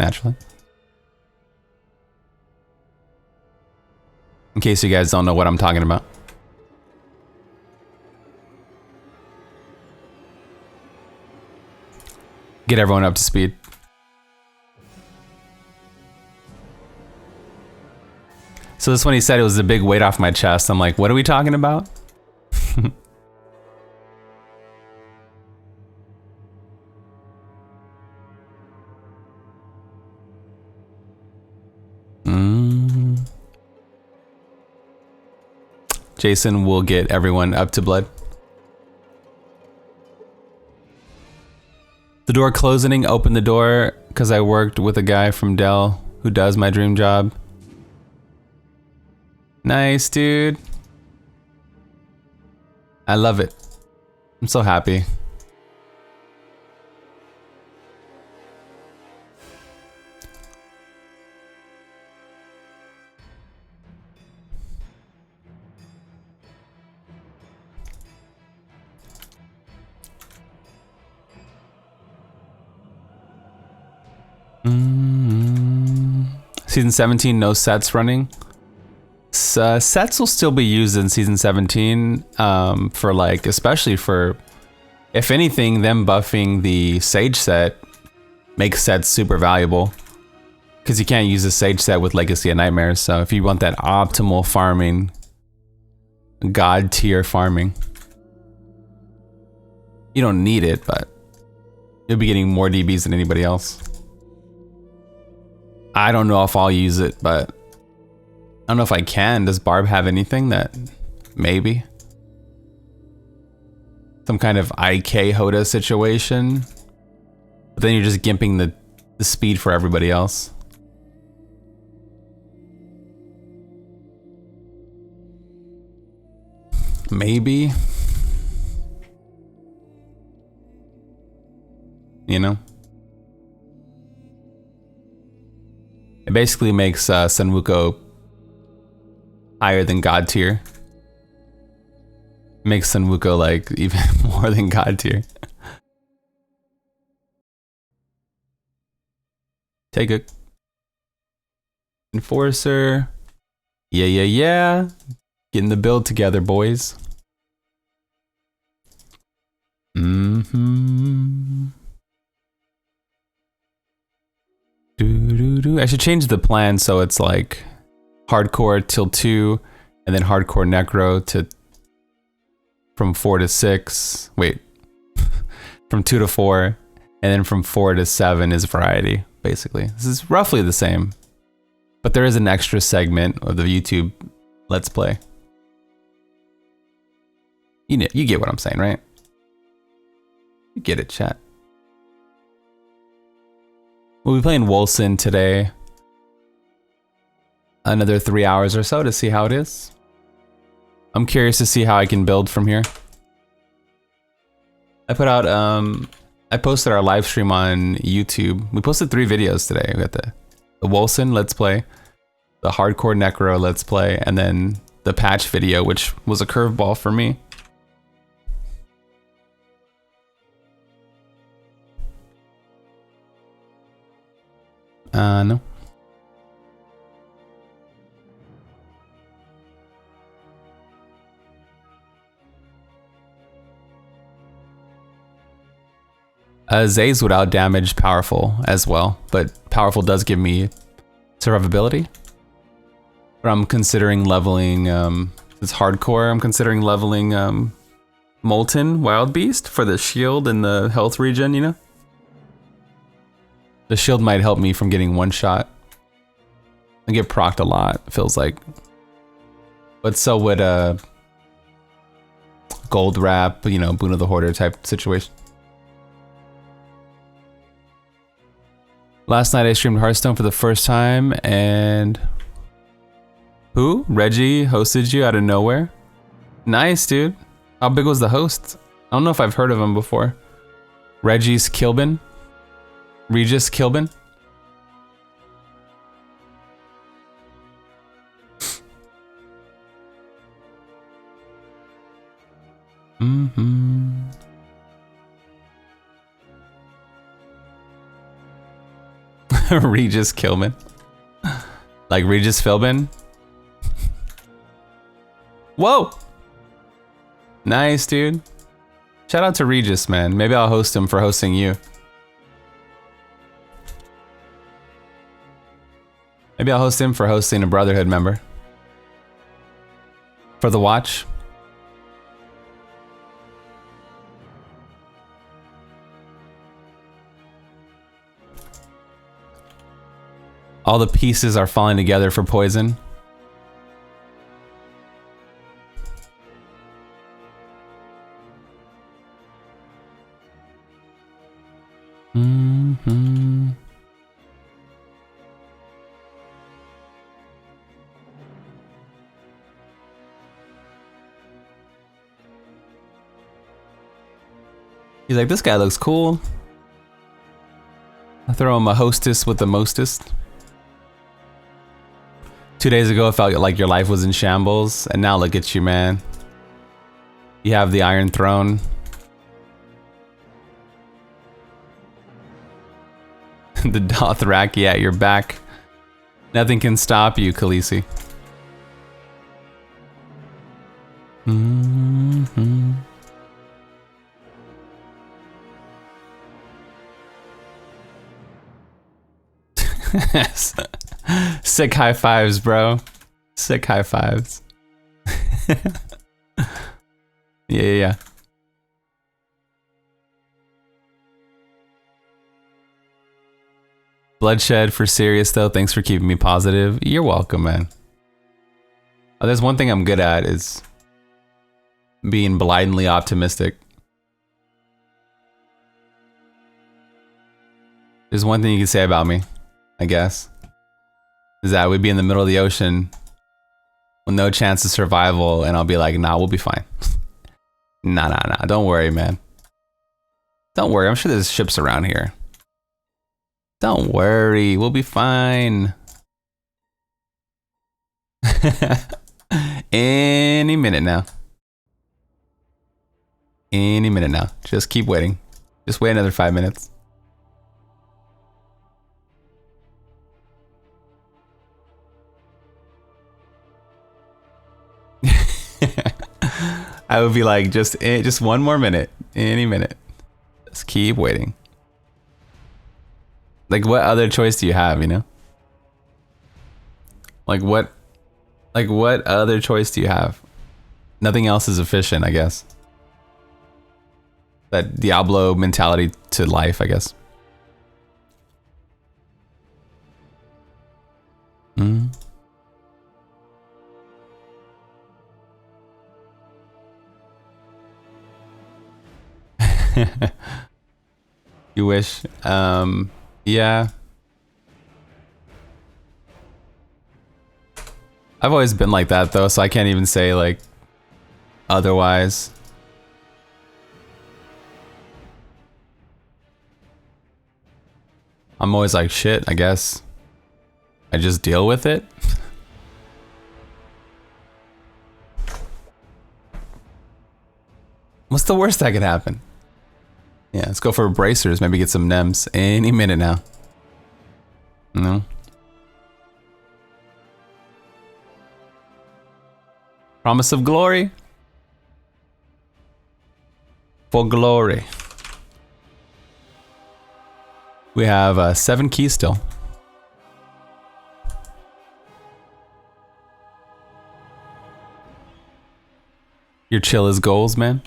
In case you guys don't know what I'm talking about. Get everyone up to speed. So this one he said it was a big weight off my chest. I'm like, what are we talking about? Jason will get everyone up to blood. The door closing, open the door because I worked with a guy from Dell who does my dream job. Nice, dude. I love it. I'm so happy. Season 17, no sets running. Sets will still be used in season 17 for like, especially for, if anything, them buffing the Sage set makes sets super valuable because you can't use a Sage set with Legacy of Nightmares. So if you want that optimal farming, god tier farming, you don't need it, but you'll be getting more DBs than anybody else. I don't know if I'll use it, but I don't know if I can. Does Barb have anything that maybe? Some kind of IK Hoda situation? But then you're just gimping the speed for everybody else. Maybe? You know? It basically makes Senwuko higher than God tier. Makes Senwuko like even more than God tier. Take a Enforcer. Yeah. Getting the build together, boys. I should change the plan so it's like hardcore till 2 and then hardcore necro to from 4 to 6. Wait. From 2 to 4 and then from 4 to 7 is variety, basically. This is roughly the same. But there is an extra segment of the YouTube Let's Play. You get what I'm saying, right? You get it, chat. We'll be playing Wolcen today. Another 3 hours or so to see how it is. I'm curious to see how I can build from here. I put out, I posted our live stream on YouTube. We posted 3 videos today. We got the Wolcen Let's Play, the Hardcore Necro Let's Play, and then the patch video, which was a curveball for me. No. Zaze without damage, powerful as well, but powerful does give me survivability. But I'm considering leveling, it's hardcore, I'm considering leveling Molten Wild Beast for the shield and the health regen, you know? The shield might help me from getting one shot. I get procced a lot, feels like. But so would Gold Wrap, you know, Boon of the Hoarder type situation. Last night I streamed Hearthstone for the first time and... Who? Reggie hosted you out of nowhere? Nice, dude. How big was the host? I don't know if I've heard of him before. Reggie's Kilbin? Regis Kilbin? Mm-hmm. Regis Kilbin? Like Regis Philbin? Whoa! Nice, dude. Shout out to Regis, man. Maybe I'll host him for hosting you. Maybe I'll host him for hosting a Brotherhood member. For the watch. All the pieces are falling together for Poison. Mm-hmm. He's like, this guy looks cool. I throw him a hostess with the mostest. 2 days ago, it felt like your life was in shambles, and now look at you, man. You have the Iron Throne. The Dothraki at your back. Nothing can stop you, Khaleesi. Mm-hmm. Sick high fives, bro. Sick high fives. Yeah. Bloodshed for serious though. Thanks for keeping me positive. You're welcome, man. Oh, there's one thing I'm good at is being blindly optimistic. There's one thing you can say about me, I guess, is that we'd be in the middle of the ocean with no chance of survival, and I'll be like, nah, we'll be fine. Nah, don't worry, man. Don't worry, I'm sure there's ships around here. Don't worry, we'll be fine. Any minute now. Any minute now. Just keep waiting. Just wait another 5 minutes. I would be like, just one more minute. Any minute. Just keep waiting. Like, what other choice do you have, you know? Like what other choice do you have? Nothing else is efficient, I guess. That Diablo mentality to life, I guess. Mm. You wish. Yeah. I've always been like that though, so I can't even say like otherwise. I'm always like, shit, I guess I just deal with it. What's the worst that could happen? Yeah, let's go for bracers, maybe get some NEMs any minute now. No. Promise of glory. For glory. We have 7 keys still. Your chill is goals, man.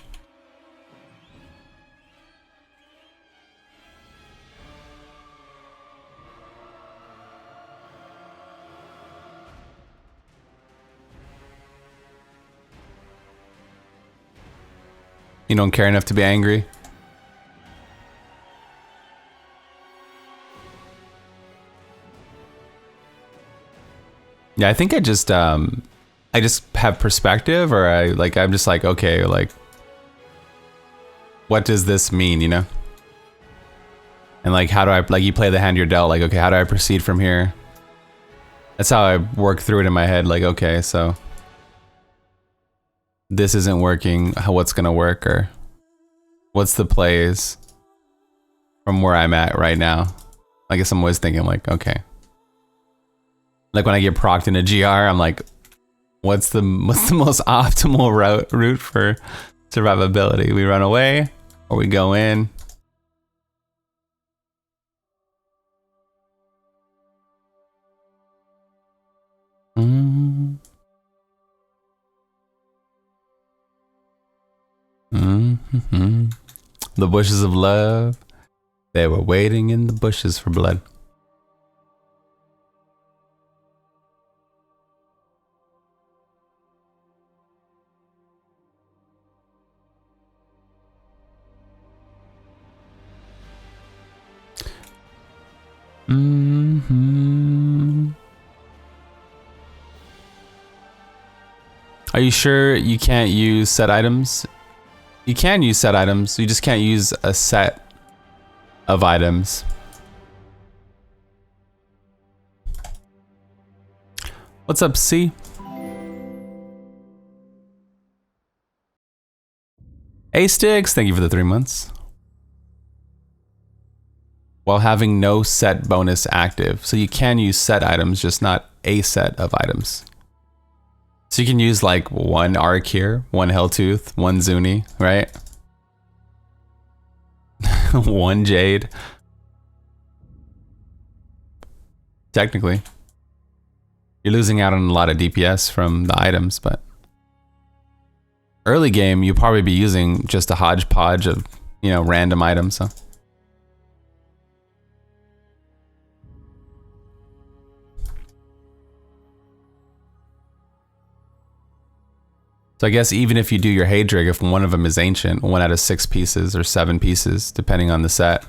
You don't care enough to be angry? Yeah, I think I just have perspective, or I'm just like, okay, like, what does this mean, you know? And like, how do I, like, you play the hand you're dealt, like, okay, how do I proceed from here? That's how I work through it in my head, like, okay, so this isn't working, what's gonna work, or what's the plays from where I'm at right now? I guess I'm always thinking like, okay. Like when I get procced in a GR, I'm like, what's the most optimal route for survivability? We run away or we go in? The bushes of love, they were waiting in the bushes for blood. Are you sure you can't use set items? You can use set items, you just can't use a set of items. What's up, C? Hey Sticks, thank you for the 3 months. While having no set bonus active. So you can use set items, just not a set of items. So you can use like 1 Arc here, 1 Helltooth, 1 Zuni, right? 1 Jade. Technically. You're losing out on a lot of DPS from the items, but early game, you'll probably be using just a hodgepodge of, you know, random items, so. So I guess even if you do your Haedrig, if one of them is ancient, 1 out of 6 pieces or 7 pieces, depending on the set.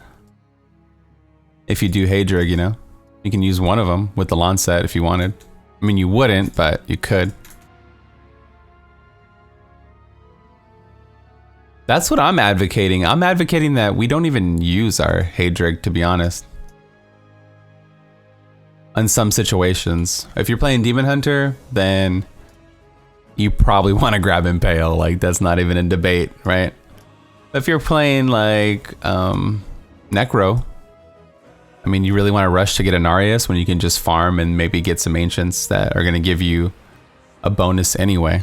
If you do Haedrig, you know, you can use one of them with the launch set if you wanted. I mean, you wouldn't, but you could. That's what I'm advocating. I'm advocating that we don't even use our Haedrig, to be honest. In some situations. If you're playing Demon Hunter, then you probably want to grab Impale, like that's not even in debate, right? If you're playing like Necro, I mean, you really want to rush to get an Arius when you can just farm and maybe get some Ancients that are going to give you a bonus anyway.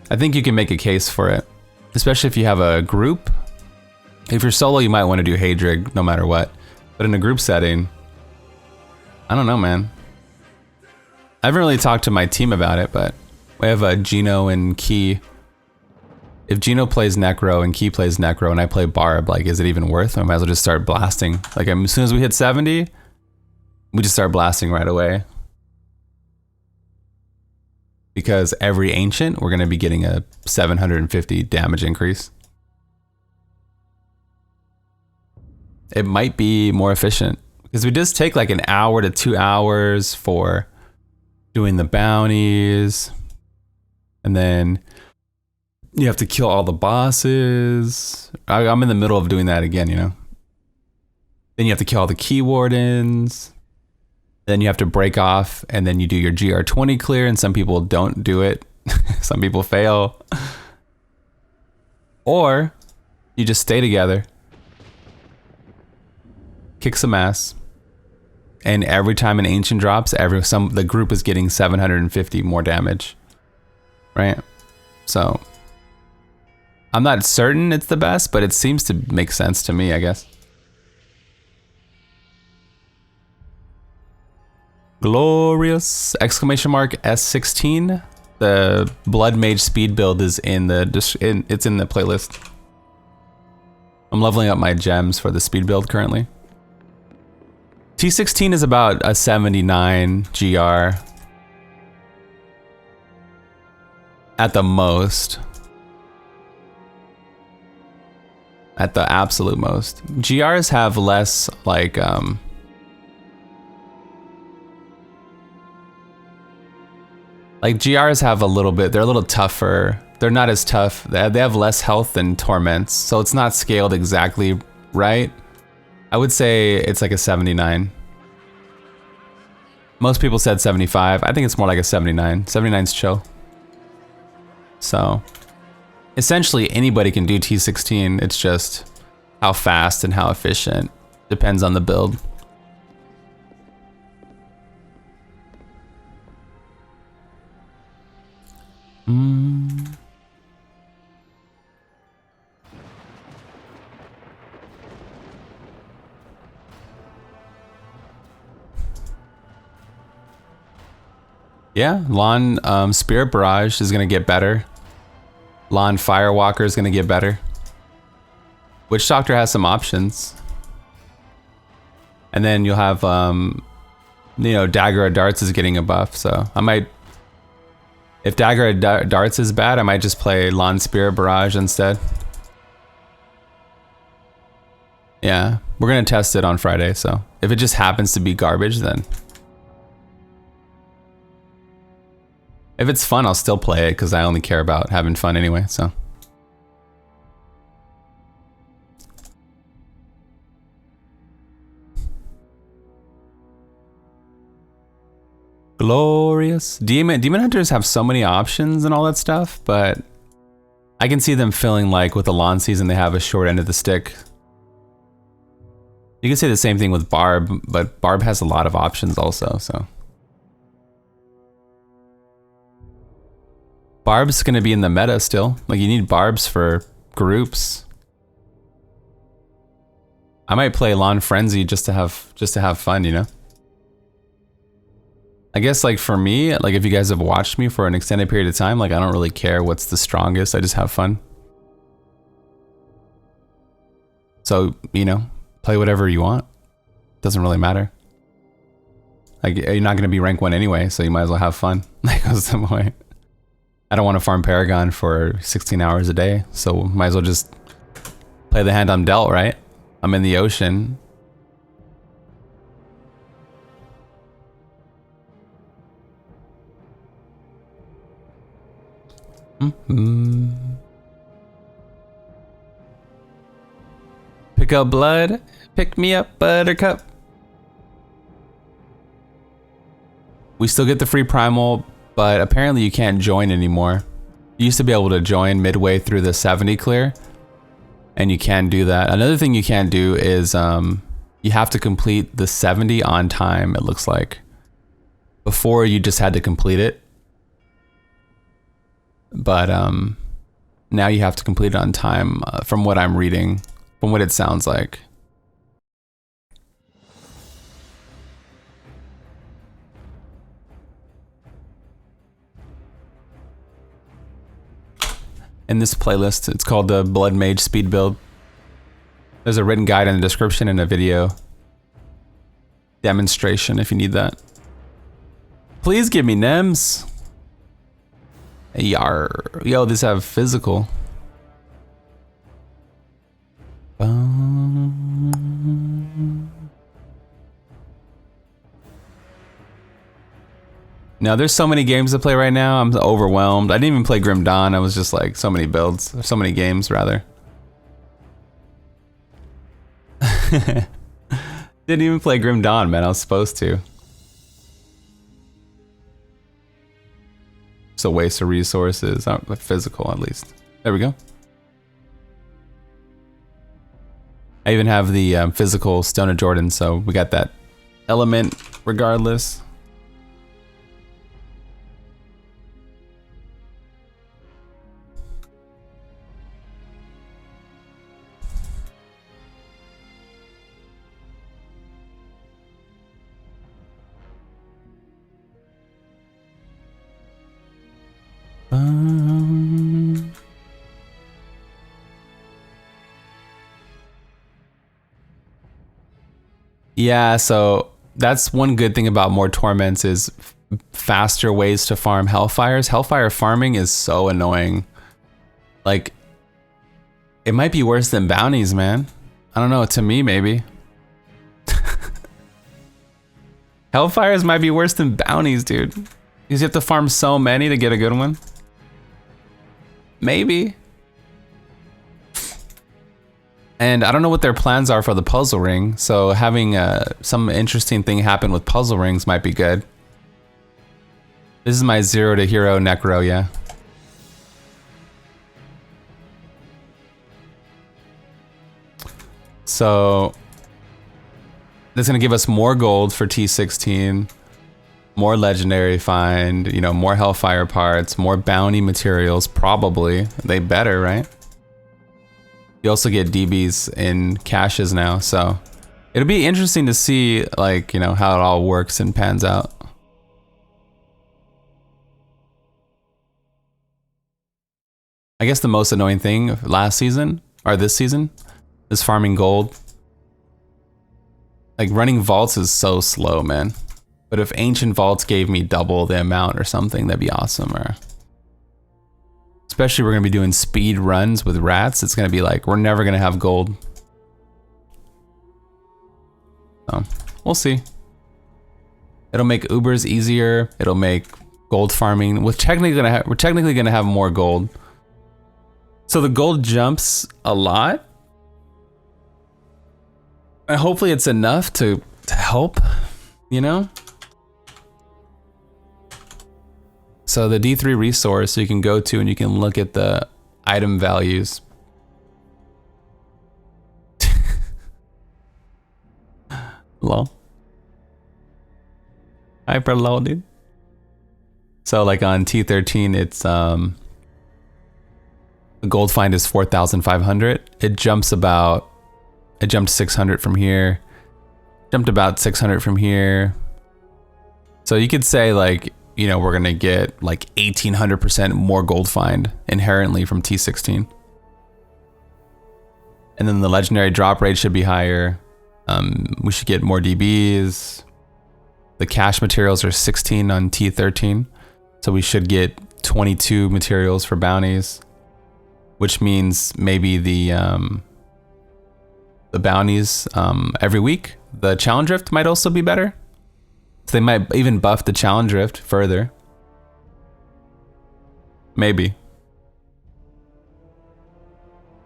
I think you can make a case for it, especially if you have a group. If you're solo, you might want to do Haedrig no matter what, but in a group setting, I don't know, man. I haven't really talked to my team about it, but we have Gino and Key. If Gino plays Necro and Key plays Necro and I play Barb, like, is it even worth it? I might as well just start blasting. Like, as soon as we hit 70, we just start blasting right away. Because every Ancient, we're going to be getting a 750 damage increase. It might be more efficient. Because we just take like an hour to 2 hours for doing the bounties, and then you have to kill all the bosses. I'm in the middle of doing that again, you know. Then you have to kill all the key wardens. Then you have to break off, and then you do your GR20 clear, and some people don't do it. Some people fail. Or you just stay together, kick some ass, And every time an ancient drops, the group is getting 750 more damage. Right? So I'm not certain it's the best, but it seems to make sense to me, I guess. Glorious! Exclamation mark S16. The Blood Mage speed build is it's in the playlist. I'm leveling up my gems for the speed build currently. T16 is about a 79 GR. At the most. At the absolute most. GRs have less, like, GRs have a little bit, they're a little tougher. They're not as tough. They have less health than Torments, so it's not scaled exactly right. I would say it's like a 79. Most people said 75. I think it's more like a 79. 79's chill. So, essentially anybody can do T16. It's just how fast and how efficient. Depends on the build. Yeah, Lawn Spirit Barrage is gonna get better. Lawn Firewalker is gonna get better. Witch Doctor has some options. And then you'll have, you know, Dagger of Darts is getting a buff, so I might... If Dagger of Darts is bad, I might just play Lawn Spirit Barrage instead. Yeah, we're gonna test it on Friday, so if it just happens to be garbage, then... If it's fun, I'll still play it, because I only care about having fun anyway, so... Glorious. Demon Hunters have so many options and all that stuff, but... I can see them feeling like with the lawn season they have a short end of the stick. You can say the same thing with Barb, but Barb has a lot of options also, so... Barb's gonna be in the meta still. Like, you need Barbs for groups. I might play Lawn Frenzy just to have fun, you know? I guess, like, for me, like, if you guys have watched me for an extended period of time, like, I don't really care what's the strongest, I just have fun. So, you know, play whatever you want. Doesn't really matter. Like, you're not gonna be rank 1 anyway, so you might as well have fun. Like, what's the point? I don't want to farm Paragon for 16 hours a day, so might as well just play the hand I'm dealt, right? I'm in the ocean. Pick up blood, pick me up, Buttercup. We still get the free primal, but apparently you can't join anymore. You used to be able to join midway through the 70 clear, and you can't do that. Another thing you can't do is you have to complete the 70 on time, it looks like. Before, you just had to complete it. But now you have to complete it on time, from what I'm reading, from what it sounds like. In this playlist, it's called the Blood Mage Speed Build. There's a written guide in the description and a video demonstration if you need that. Please give me NEMS. Yar. Yo, these have physical. Now, there's so many games to play right now, I'm overwhelmed. I didn't even play Grim Dawn, I was just like, so many builds, so many games, rather. Didn't even play Grim Dawn, man, I was supposed to. It's a waste of resources, physical at least. There we go. I even have the physical Stone of Jordan, so we got that element regardless. Yeah, so that's one good thing about more torments is faster ways to farm hellfires. Hellfire farming is so annoying. Like, it might be worse than bounties, man. I don't know, to me maybe. Hellfires might be worse than bounties, dude. Because you have to farm so many to get a good one. Maybe. And I don't know what their plans are for the puzzle ring, so having some interesting thing happen with puzzle rings might be good. This is my 0 to hero necro, yeah. So this is gonna give us more gold for T16, more legendary find, you know, more hellfire parts, more bounty materials, probably. They better, right? You also get DBs in caches now, so it'll be interesting to see, like, you know, how it all works and pans out. I guess the most annoying thing last season, or this season, is farming gold. Like, running vaults is so slow, man. But if ancient vaults gave me double the amount or something, that'd be awesome. Or especially we're gonna be doing speed runs with rats. It's gonna be like, we're never gonna have gold. So, we'll see. It'll make Ubers easier. It'll make gold farming. We're technically gonna have more gold. So the gold jumps a lot. And hopefully it's enough to help, you know? So the D3 resource you can go to and you can look at the item values. Lol. Hyper low, dude. So like on T13, it's the gold find is 4,500. It jumped 600 from here. Jumped about 600 from here. So you could say, like, you know, we're gonna get like 1,800% more gold find inherently from T16. And then the legendary drop rate should be higher. We should get more DBs. The cache materials are 16 on T13. So we should get 22 materials for bounties, which means maybe the bounties every week. The challenge drift might also be better. So they might even buff the challenge drift further. Maybe.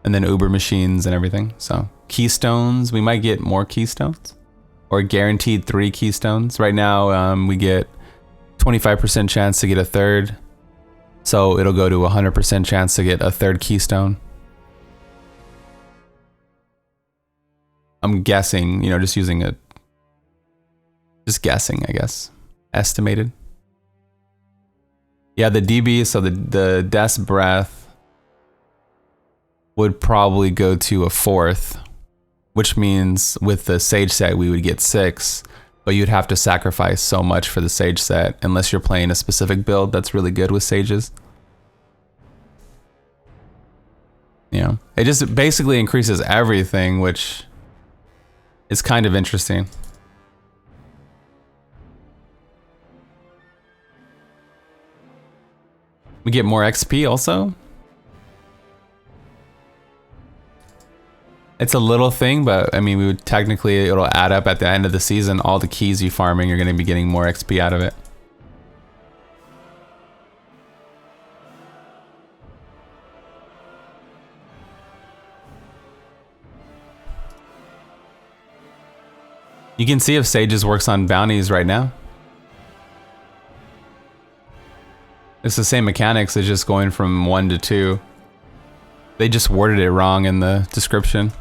And then Uber machines and everything. So keystones, we might get more keystones. Or guaranteed 3 keystones. Right now we get 25% chance to get a third. So it'll go to 100% chance to get a third keystone. I'm guessing, you know, just guessing, I guess. Estimated. Yeah, the DB, so the Death's Breath would probably go to a 4th, which means with the Sage set we would get 6, but you'd have to sacrifice so much for the Sage set unless you're playing a specific build that's really good with Sages. Yeah, it just basically increases everything, which is kind of interesting. We get more XP also. It's a little thing, but I mean, it'll add up at the end of the season. All the keys you farming, you're going to be getting more XP out of it. You can see if Sages works on bounties right now. It's the same mechanics, it's just going from 1 to 2. They just worded it wrong in the description.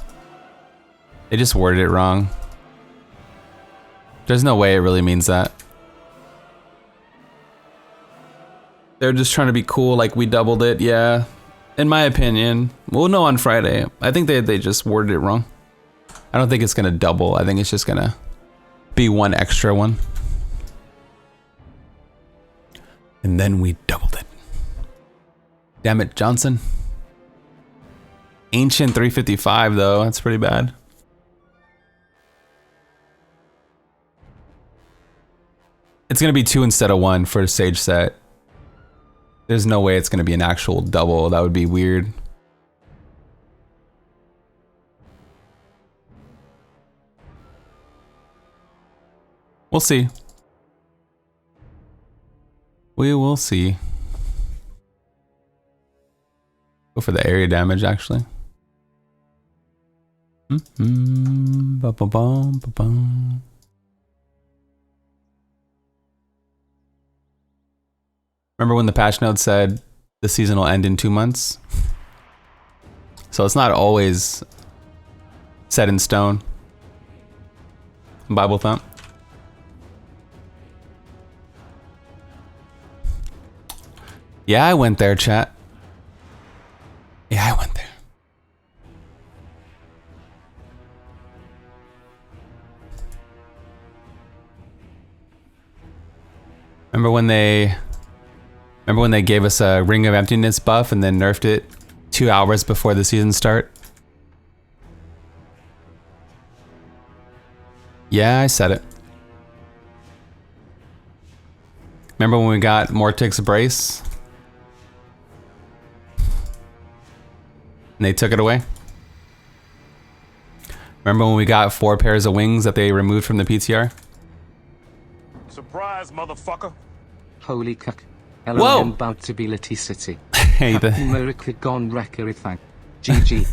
They just worded it wrong. There's no way it really means that. They're just trying to be cool, like we doubled it, yeah. In my opinion. We'll know on Friday. I think they just worded it wrong. I don't think it's gonna double. I think it's just gonna be one extra one. And then we doubled it. Damn it, Johnson. Ancient 355 though, that's pretty bad. It's gonna be 2 instead of 1 for Sage set. There's no way it's gonna be an actual double. That would be weird. We'll see. We will see. Go for the area damage, actually. Ba-ba-bum. Remember when the patch note said the season will end in 2 months? So it's not always set in stone. Bible thump. Yeah, I went there, chat. Yeah, I went there. Remember when they gave us a Ring of Emptiness buff and then nerfed it 2 hours before the season start? Yeah, I said it. Remember when we got Mortix Brace? And they took it away? Remember when we got 4 pairs of wings that they removed from the PTR? Surprise, motherfucker. Holy cuck. Whoa! LOM about to be Litty City. Hey, America gone wrecker thank. GG.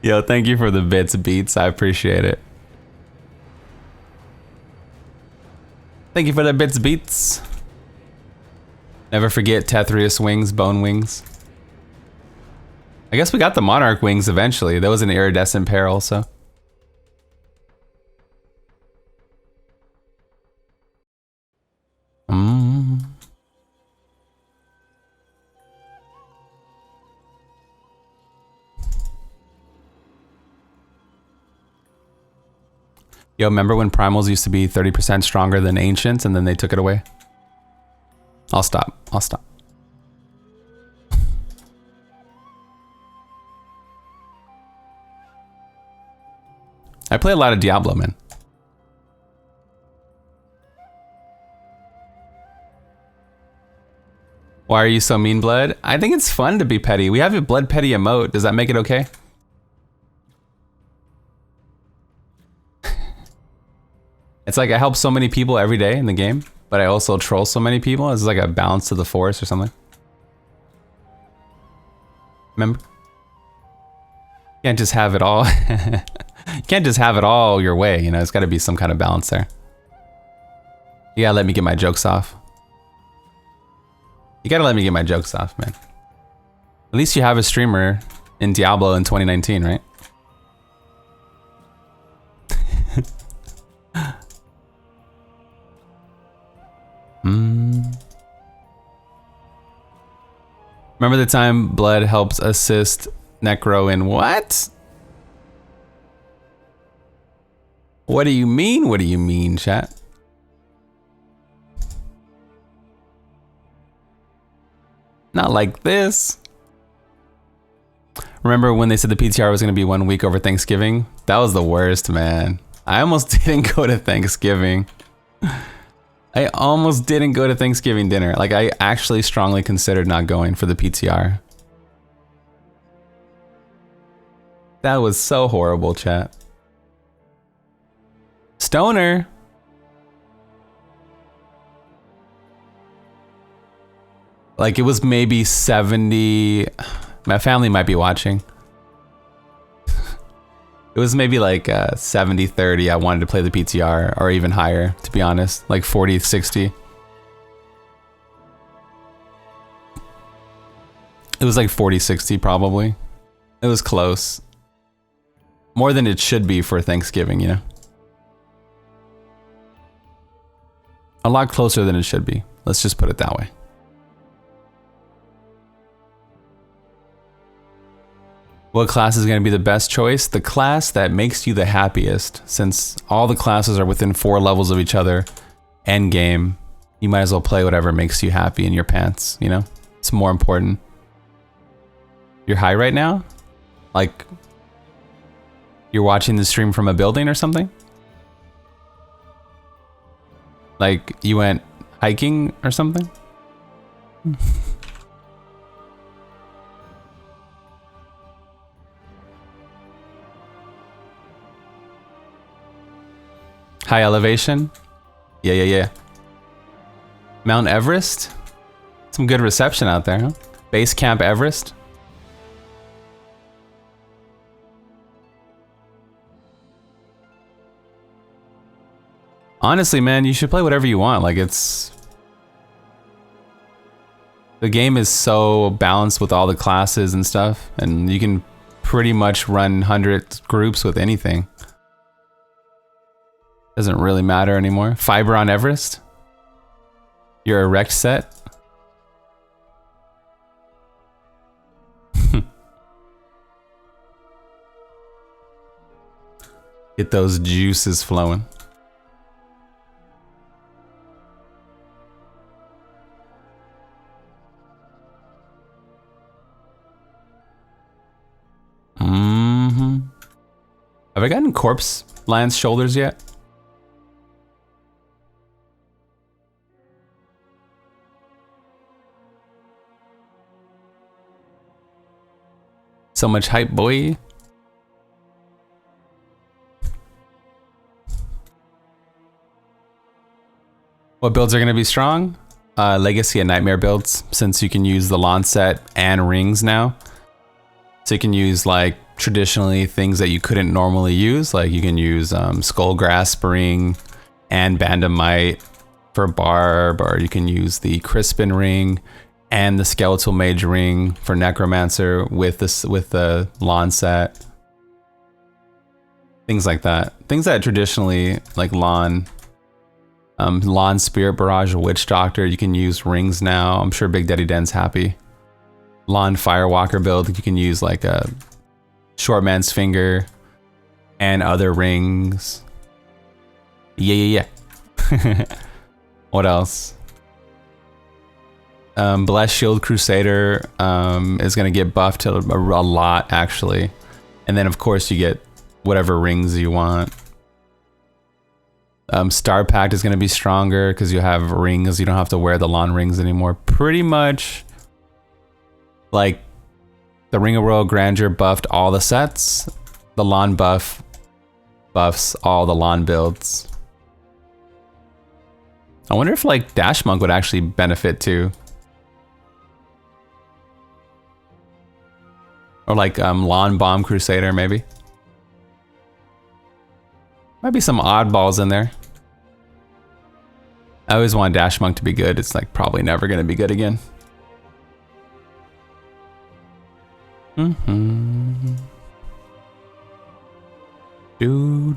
Yo, thank you for the bits, Beats. I appreciate it. Thank you for the bits, Beats. Never forget Tethrius wings, bone wings. I guess we got the Monarch wings eventually. That was an iridescent pair also. Yo, remember when primals used to be 30% stronger than ancients and then they took it away? I'll stop. I'll stop. I play a lot of Diablo, man. Why are you so mean, Blood? I think it's fun to be petty. We have a Blood Petty emote. Does that make it okay? It's like I help so many people every day in the game, but I also troll so many people. It's like a balance to the force or something. Remember? You can't just have it all. You can't just have it all your way, you know, it's gotta be some kind of balance there. You gotta let me get my jokes off. You gotta let me get my jokes off, man. At least you have a streamer in Diablo in 2019, right? Remember the time Blood helps assist Necro in what? What do you mean? What do you mean, chat? Not like this. Remember when they said the PTR was going to be 1 week over Thanksgiving? That was the worst, man. I almost didn't go to Thanksgiving. I almost didn't go to Thanksgiving dinner. Like, I actually strongly considered not going for the PTR. That was so horrible, chat. Stoner. Like, it was maybe 70. My family might be watching. It was maybe like 70-30. I wanted to play the PTR, or even higher, to be honest. Like 40-60. It was like 40-60 probably. It was close. More than it should be for Thanksgiving, you know? A lot closer than it should be. Let's just put it that way. What class is going to be the best choice? The class that makes you the happiest. Since all the classes are within 4 levels of each other, end game, you might as well play whatever makes you happy in your pants, you know? It's more important. You're high right now? Like, you're watching the stream from a building or something? Like, you went hiking or something? High elevation? Yeah. Mount Everest? Some good reception out there, huh? Base Camp Everest? Honestly, man, you should play whatever you want. Like, it's... The game is so balanced with all the classes and stuff, and you can pretty much run 100 groups with anything. Doesn't really matter anymore. Fiber on Everest? Your erect set? Get those juices flowing. Have I gotten Corpse Lance shoulders yet? So much hype, boy. What builds are going to be strong? Legacy and Nightmare builds, since you can use the lawn set and rings now. So you can use, like, traditionally things that you couldn't normally use. Like, you can use Skullgrasp ring and Bandamite for Barb, or you can use the Crispin ring and the Skeletal Mage ring for Necromancer with the lawn set. Things like that. Things that traditionally, like lawn Spirit Barrage, Witch Doctor, you can use rings now. I'm sure Big Daddy Den's happy. Lawn Firewalker build, you can use like a Short Man's Finger and other rings. Yeah. What else? Blessed Shield Crusader is going to get buffed a lot, actually. And then, of course, you get whatever rings you want. Star Pact is going to be stronger because you have rings. You don't have to wear the lawn rings anymore. Pretty much, like, the Ring of Royal Grandeur buffed all the sets. The lawn buffs all the lawn builds. I wonder if, like, Dash Monk would actually benefit too. Or like Lawn Bomb Crusader, maybe. Might be some oddballs in there. I always want Dash Monk to be good. It's like probably never gonna be good again. Do.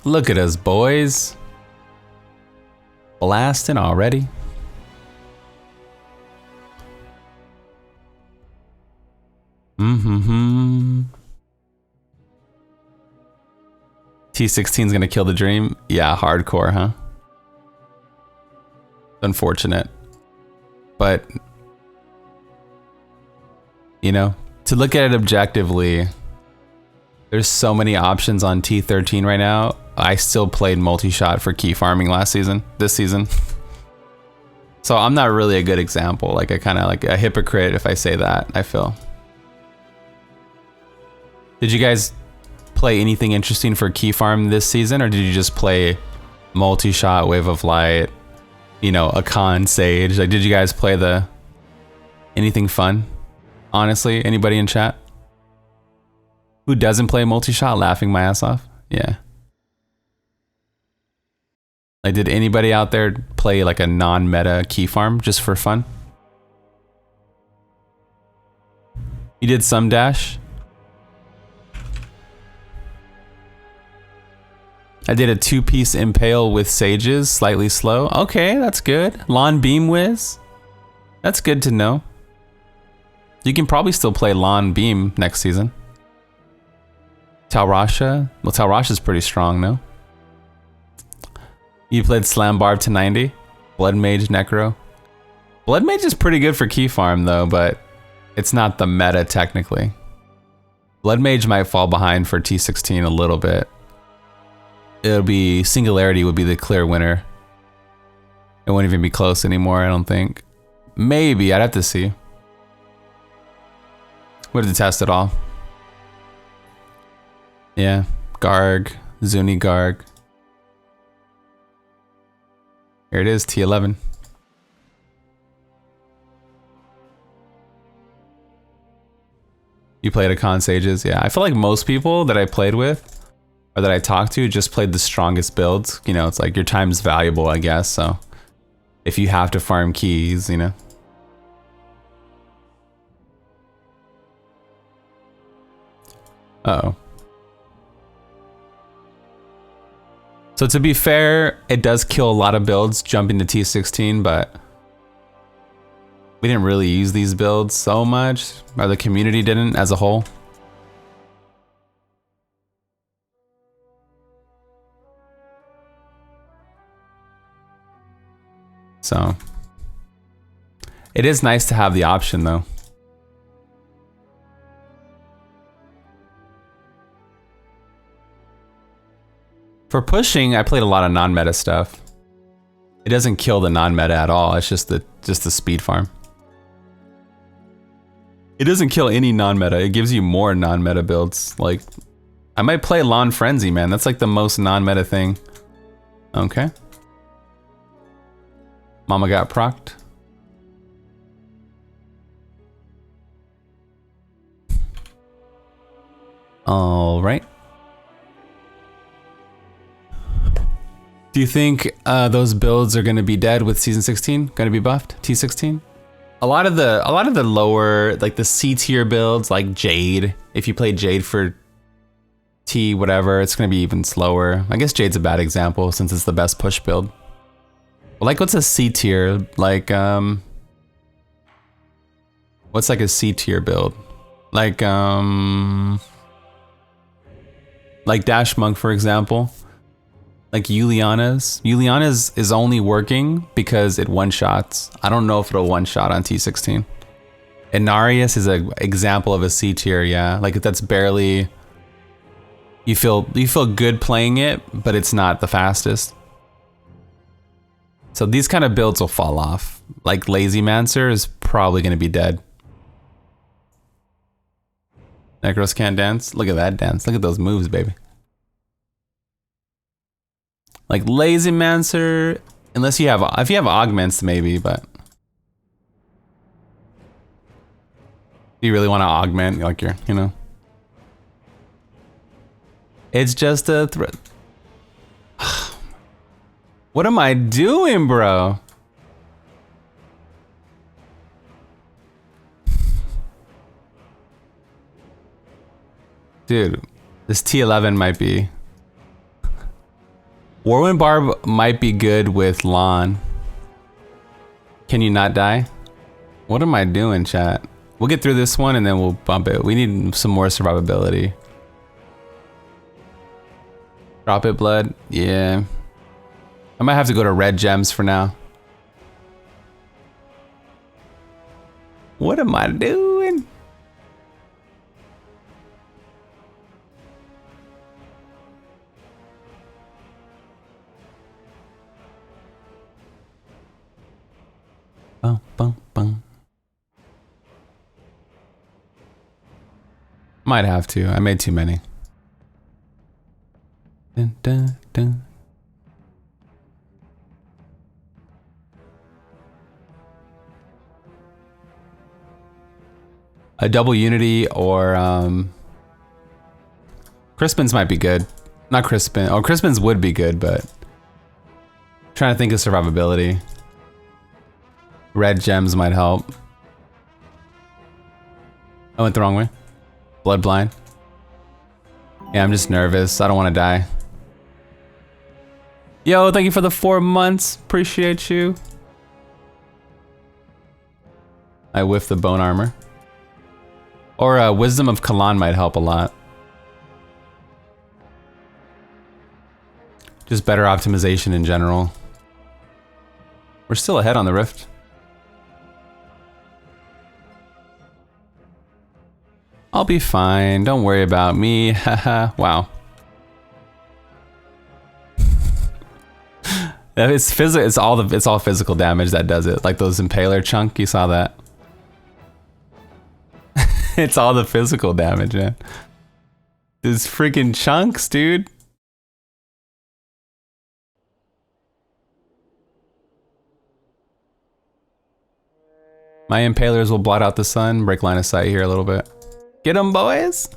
Look at us, boys. Blasting already. T16 is gonna kill the dream. Yeah, hardcore, huh? Unfortunate. But, you know, to look at it objectively, there's so many options on T13 right now. I still played multi-shot for key farming this season. So I'm not really a good example. Like, I kind of like a hypocrite if I say that, I feel. Did you guys play anything interesting for key farm this season, or did you just play multi-shot, Wave of Light, you know, Akan, Sage? Like, did you guys play anything fun? Honestly, anybody in chat who doesn't play multi-shot, laughing my ass off? Yeah. Like, did anybody out there play like a non-meta key farm just for fun? You did some dash? I did a 2-piece Impale with Sages, slightly slow. Okay, that's good. Lawn Beam Whiz. That's good to know. You can probably still play Lawn Beam next season. Talrasha? Well, Talrasha's pretty strong, no? You played Slam Barb to 90? Blood Mage Necro? Blood Mage is pretty good for key farm though, but it's not the meta technically. Blood Mage might fall behind for T16 a little bit. It'll be Singularity would be the clear winner. It won't even be close anymore, I don't think. Maybe, I'd have to see. Would have to test it all. Yeah, Garg, Zuni Garg. Here it is, T11. You played a Con Sages? Yeah, I feel like most people that I played with or that I talked to just played the strongest builds. You know, it's like your time's valuable, I guess, so if you have to farm keys, you know. Uh-oh. So to be fair, it does kill a lot of builds jumping to T16, but we didn't really use these builds so much, or the community didn't as a whole. So it is nice to have the option though. For pushing, I played a lot of non-meta stuff. It doesn't kill the non-meta at all. It's just the speed farm. It doesn't kill any non-meta. It gives you more non-meta builds. Like, I might play Lawn Frenzy, man. That's like the most non-meta thing. Okay. Mama got procced. All right. Do you think those builds are going to be dead with season 16? Going to be buffed? T16? A lot of the lower, like the C tier builds, like Jade. If you play Jade for T whatever, it's going to be even slower. I guess Jade's a bad example since it's the best push build. But like, what's a C tier? Like, what's like a C tier build? Like Dash Monk, for example. Like Yuliana's. Yuliana's is only working because it one-shots. I don't know if it'll one-shot on T16. Inarius is an example of a C tier, yeah. Like that's barely... You feel good playing it, but it's not the fastest. So these kind of builds will fall off. Like Lazymancer is probably going to be dead. Necros can't dance. Look at that dance. Look at those moves, baby. Like Lazymancer, unless you have, if you have augments maybe, but do you really want to augment like your, you know? It's just a threat. What am I doing, bro? Dude, this T11 might be... Warwind Barb might be good with Lawn. Can you not die? What am I doing, chat? We'll get through this one and then we'll bump it. We need some more survivability. Drop it, blood. Yeah. I might have to go to red gems for now. What am I doing? Bum, bum, bum. Might have to. I made too many. Dun, dun, dun. A double Unity or Crispin's might be good. Not Crispin. Oh, Crispin's would be good, but I'm trying to think of survivability. Red gems might help. I went the wrong way. Blood blind. Yeah, I'm just nervous. I don't want to die. Yo, thank you for the 4 months. Appreciate you. I whiffed the bone armor. Or Wisdom of Kalan might help a lot. Just better optimization in general. We're still ahead on the Rift. I'll be fine. Don't worry about me. Haha. Wow. It's all physical damage that does it. Like those Impaler chunk, you saw that. It's all the physical damage, man. These freaking chunks, dude. My Impalers will blot out the sun, break line of sight here a little bit. Get 'em, boys!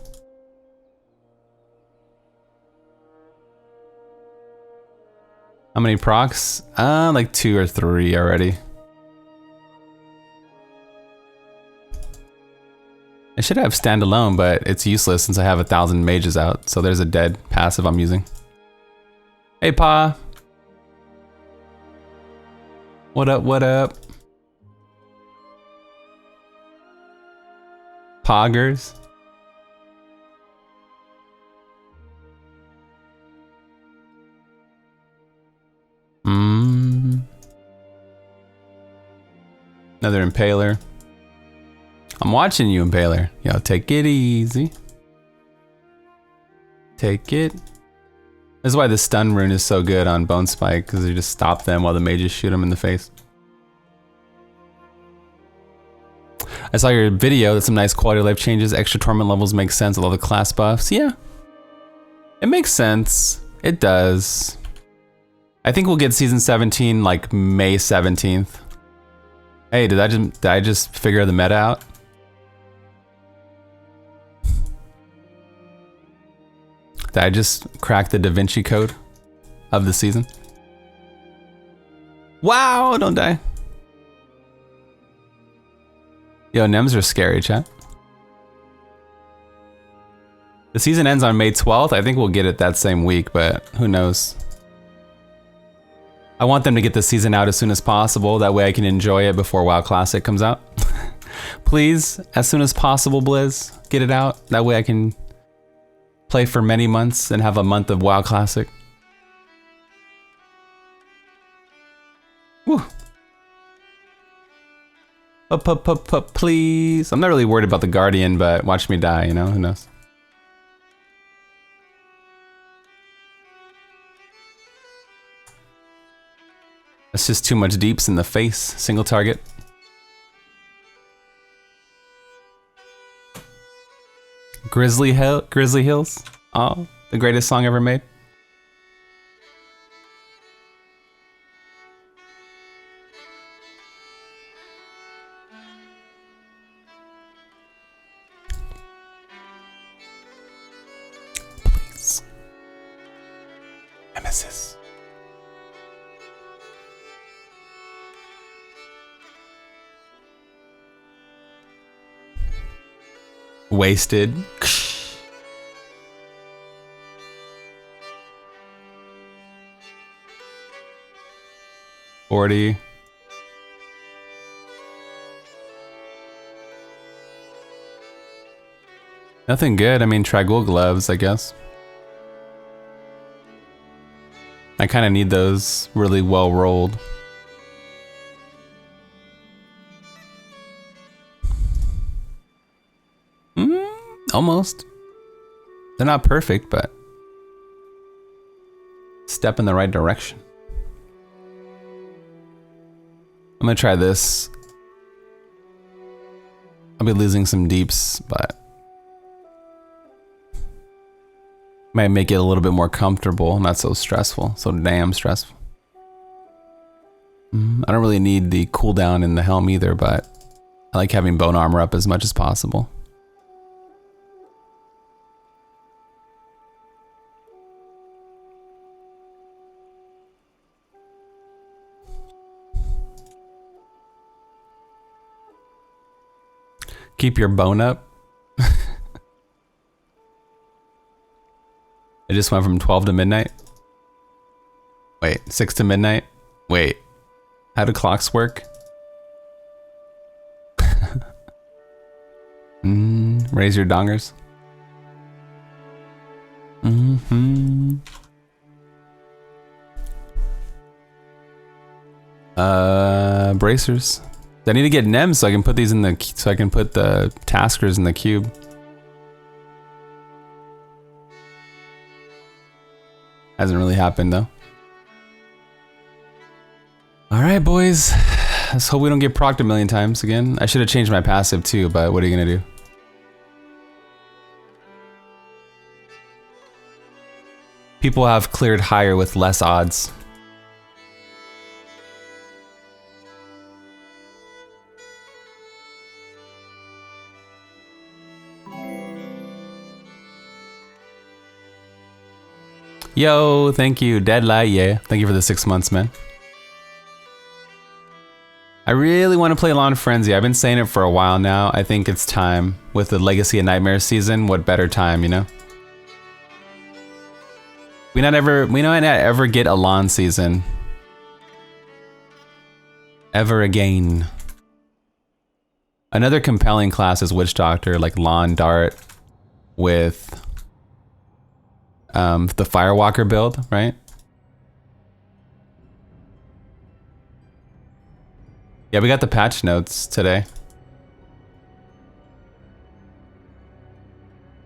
How many procs? Like 2 or 3 already. I should have standalone, but it's useless since I have 1,000 mages out, so there's a dead passive I'm using. Hey, Pa! What up, what up? Poggers? Another Impaler. I'm watching you, Impaler. Yo, take it easy. Take it. This is why the stun rune is so good on Bone Spike, because you just stop them while the mages shoot them in the face. I saw your video. That's some nice quality of life changes. Extra torment levels make sense with all the class buffs. Yeah. It makes sense. It does. I think we'll get season 17 like May 17th. Hey, did I just figure the meta out? Did I just crack the Da Vinci Code of the season? Wow, don't die. Yo, Nems are scary, chat. The season ends on May 12th. I think we'll get it that same week, but who knows? I want them to get the season out as soon as possible. That way I can enjoy it before WoW Classic comes out. Please, as soon as possible, Blizz, get it out. That way I can play for many months and have a month of WoW Classic. Woo. Please. I'm not really worried about the Guardian, but watch me die, you know? Who knows? That's just too much deeps in the face. Single target. Grizzly Hills. Oh, the greatest song ever made. Please. Nemesis. Wasted. 40. Nothing good. I mean, Tragoul gloves, I guess. I kind of need those really well rolled. Almost. They're not perfect, but step in the right direction. I'm gonna try this. I'll be losing some deeps, but might make it a little bit more comfortable, not so stressful, so damn stressful. I don't really need the cooldown in the helm either, but I like having bone armor up as much as possible. Keep your bone up. I just went from 12 to midnight. Wait, 6 to midnight? Wait, how do clocks work? Raise your dongers. Bracers. I need to get NEMs so I can put these in the the taskers in the cube. Hasn't really happened though. Alright boys. Let's hope we don't get procced a million times again. I should have changed my passive too, but what are you gonna do? People have cleared higher with less odds. Yo, thank you, Deadlight, yeah. Thank you for the 6 months, man. I really want to play Lawn Frenzy. I've been saying it for a while now. I think it's time. With the Legacy of Nightmares season, what better time, you know? We might not ever get a Lawn season. Ever again. Another compelling class is Witch Doctor, like Lawn Dart with the Firewalker build, right? Yeah, we got the patch notes today.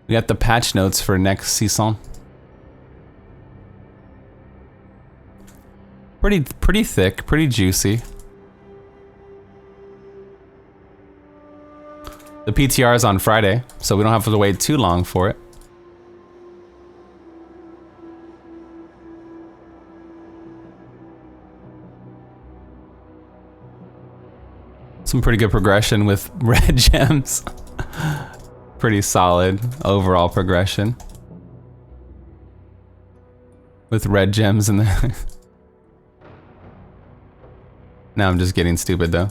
We got the patch notes for next season. Pretty thick, pretty juicy. The PTR is on Friday, so we don't have to wait too long for it. Some pretty good progression with red gems. Pretty solid overall progression. With red gems in there. Now I'm just getting stupid though.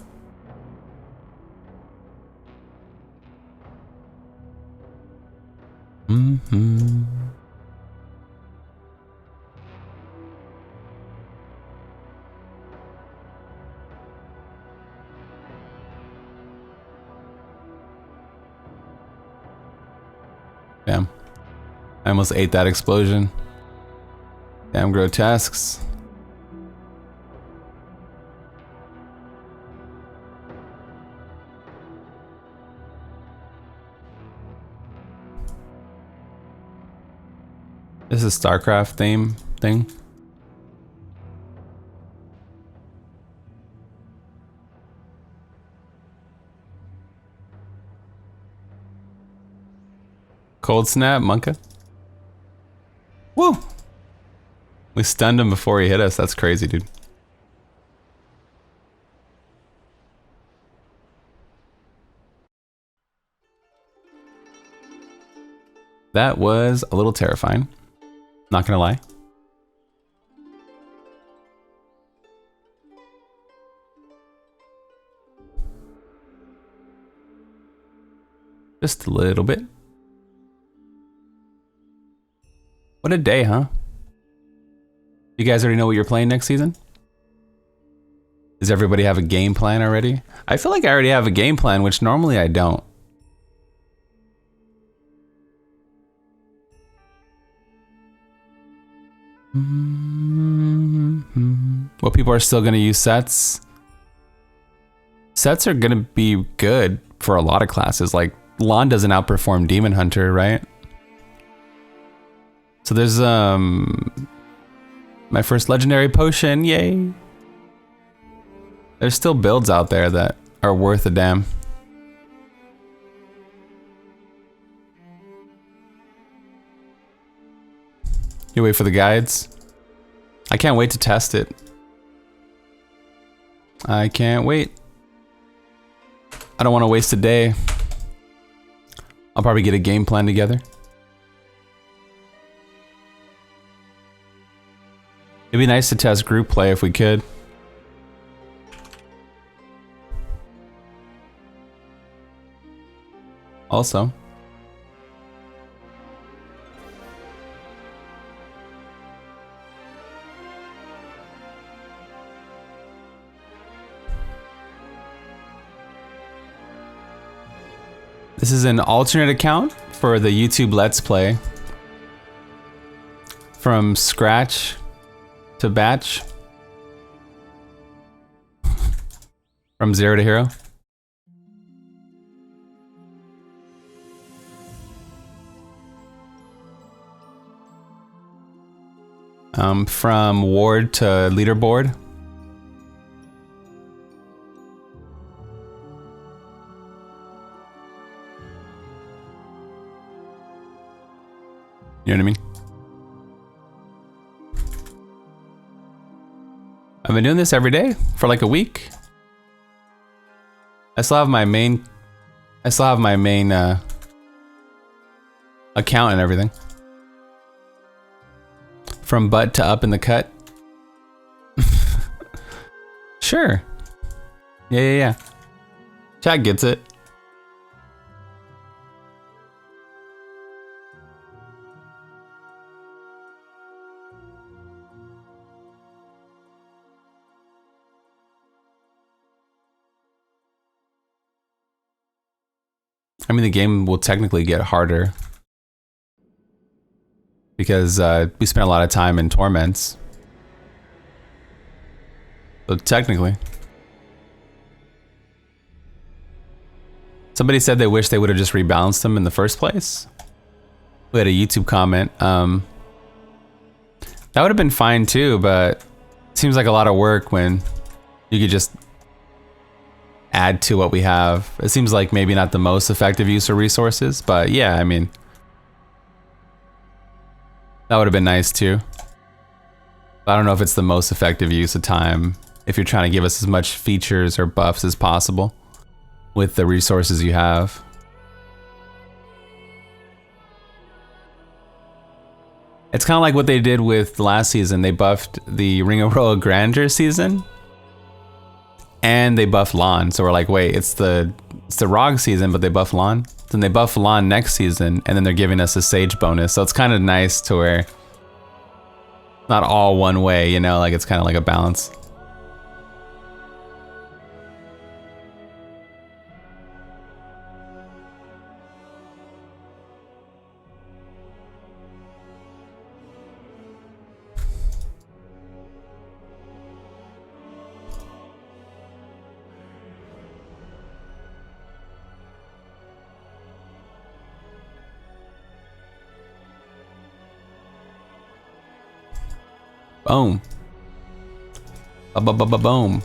Damn. I almost ate that explosion. Damn grotesques. This is StarCraft thing. Cold snap, Monka. Woo! We stunned him before he hit us. That's crazy, dude. That was a little terrifying. Not gonna lie. Just a little bit. What a day, huh? You guys already know what you're playing next season? Does everybody have a game plan already? I feel like I already have a game plan, which normally I don't. Well, people are still gonna use sets. Sets are gonna be good for a lot of classes. Like, Lawn doesn't outperform Demon Hunter, right? So there's my first legendary potion, yay. There's still builds out there that are worth a damn. You wait for the guides. I can't wait to test it. I can't wait. I don't want to waste a day. I'll probably get a game plan together. It'd be nice to test group play if we could. Also, This is an alternate account for the YouTube Let's Play. From scratch to batch. From 0 to hero. From ward to leaderboard. You know what I mean? I've been doing this every day for like a week. I still have my main account and everything. From butt to up in the cut. Sure. Yeah. Chat gets it. I mean, the game will technically get harder. Because we spent a lot of time in torments. So technically. Somebody said they wish they would have just rebalanced them in the first place. We had a YouTube comment. That would have been fine too, but it seems like a lot of work when you could just add to what we have. It seems like maybe not the most effective use of resources, but yeah, I mean, that would have been nice too. But I don't know if it's the most effective use of time if you're trying to give us as much features or buffs as possible with the resources you have. It's kind of like what they did with last season. They buffed the Ring of Royal Grandeur season and they buffed Lon. So we're like, wait, it's the ROG season, but they buff Lon. Then they buff Lon next season, and then they're giving us a Sage bonus. So it's kind of nice to where not all one way, you know, like it's kind of like a balance. Boom. Boom.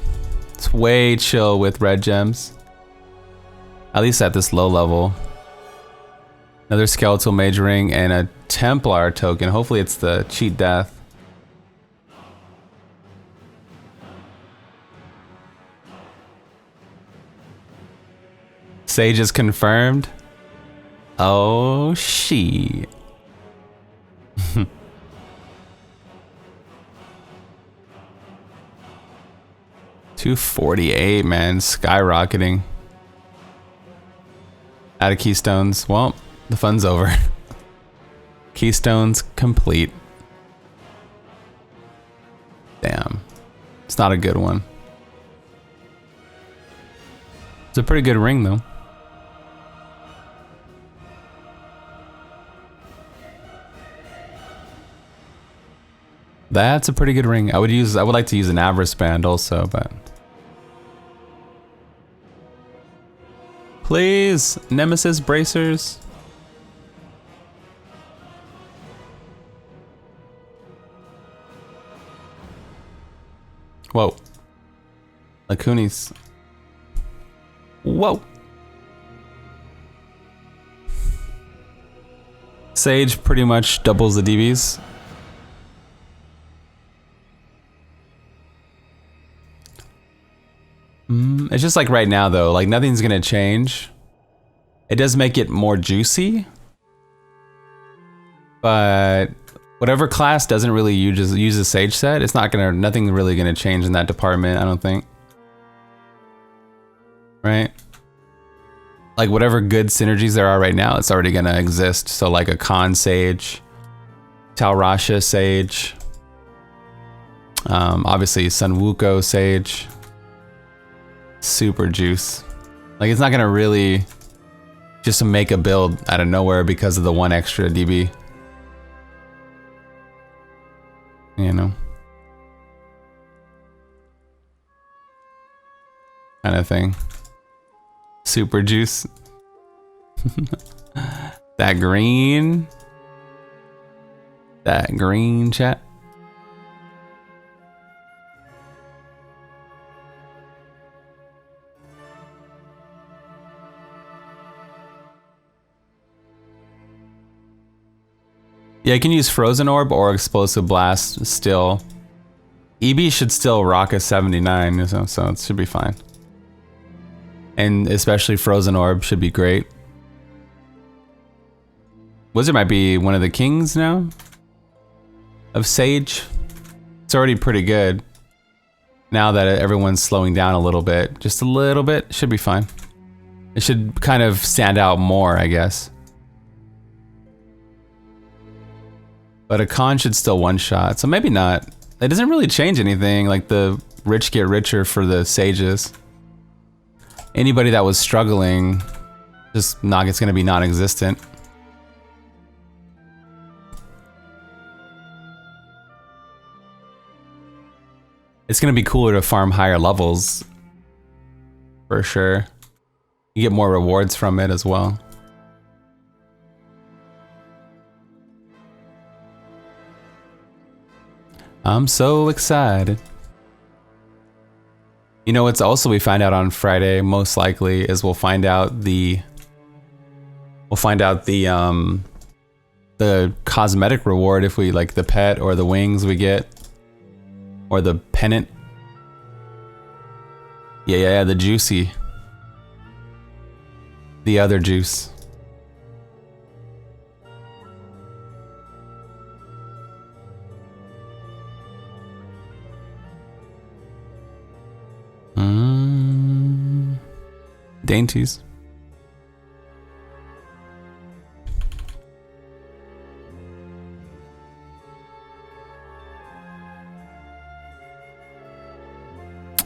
It's way chill with red gems. At least at this low level. Another skeletal mage ring and a Templar token. Hopefully it's the cheat death. Sage is confirmed. Oh shit. 248, man, skyrocketing. Out of keystones. Well, the fun's over. Keystones complete. Damn. It's not a good one. It's a pretty good ring though. That's a pretty good ring. I would like to use an Avarice band also, but please, Nemesis bracers. Whoa. Lacunis. Whoa. Sage pretty much doubles the DBs. It's just like right now though, like nothing's gonna change. It does make it more juicy, but whatever class doesn't really use a Sage set, it's not gonna, nothing really gonna change in that department, I don't think. Right? Like whatever good synergies there are right now, it's already gonna exist. So like a Khan Sage, Talrasha Sage, obviously Sun Wukong Sage. Super juice. Like it's not gonna really just to make a build out of nowhere because of the 1 extra DB. You know? Kind of thing. Super juice. That green. That green chat. Yeah, you can use Frozen Orb or Explosive Blast still. EB should still rock a 79, so it should be fine. And especially Frozen Orb should be great. Wizard might be one of the kings now of Sage. It's already pretty good. Now that everyone's slowing down a little bit, just a little bit, should be fine. It should kind of stand out more, I guess. But a con should still one-shot, so maybe not. It doesn't really change anything, like the rich get richer for the sages. Anybody that was struggling, just it's gonna be non-existent. It's gonna be cooler to farm higher levels, for sure. You get more rewards from it as well. I'm so excited. You know what's also we find out on Friday, most likely, is we'll find out the cosmetic reward if we like the pet or the wings we get. Or the pennant. Yeah, the juicy. The other juice. Dainties.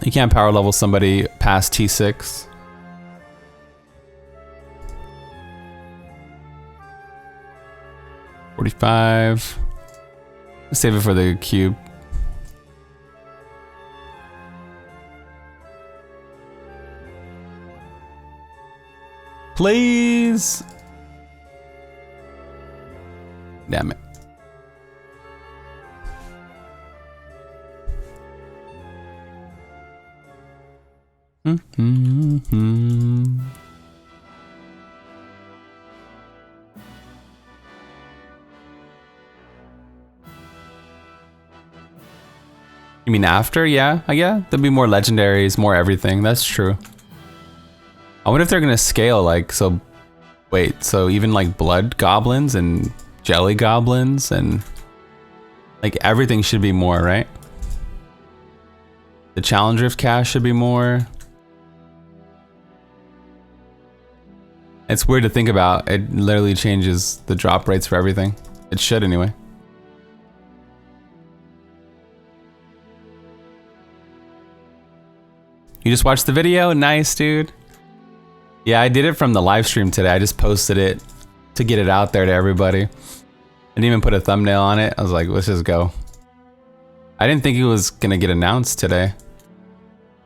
You can't power level somebody past T6. $45. Let's save it for the cube. Please. Damn it. You mean after? Yeah, there'll be more legendaries, more everything. That's true. I wonder if they're gonna scale like so. Wait, so even like blood goblins and jelly goblins and like everything should be more, right? The challenge rift cash should be more. It's weird to think about. It literally changes the drop rates for everything. It should anyway. You just watched the video? Nice, dude. Yeah, I did it from the live stream today. I just posted it to get it out there to everybody. I didn't even put a thumbnail on it. I was like, let's just go. I didn't think it was gonna get announced today.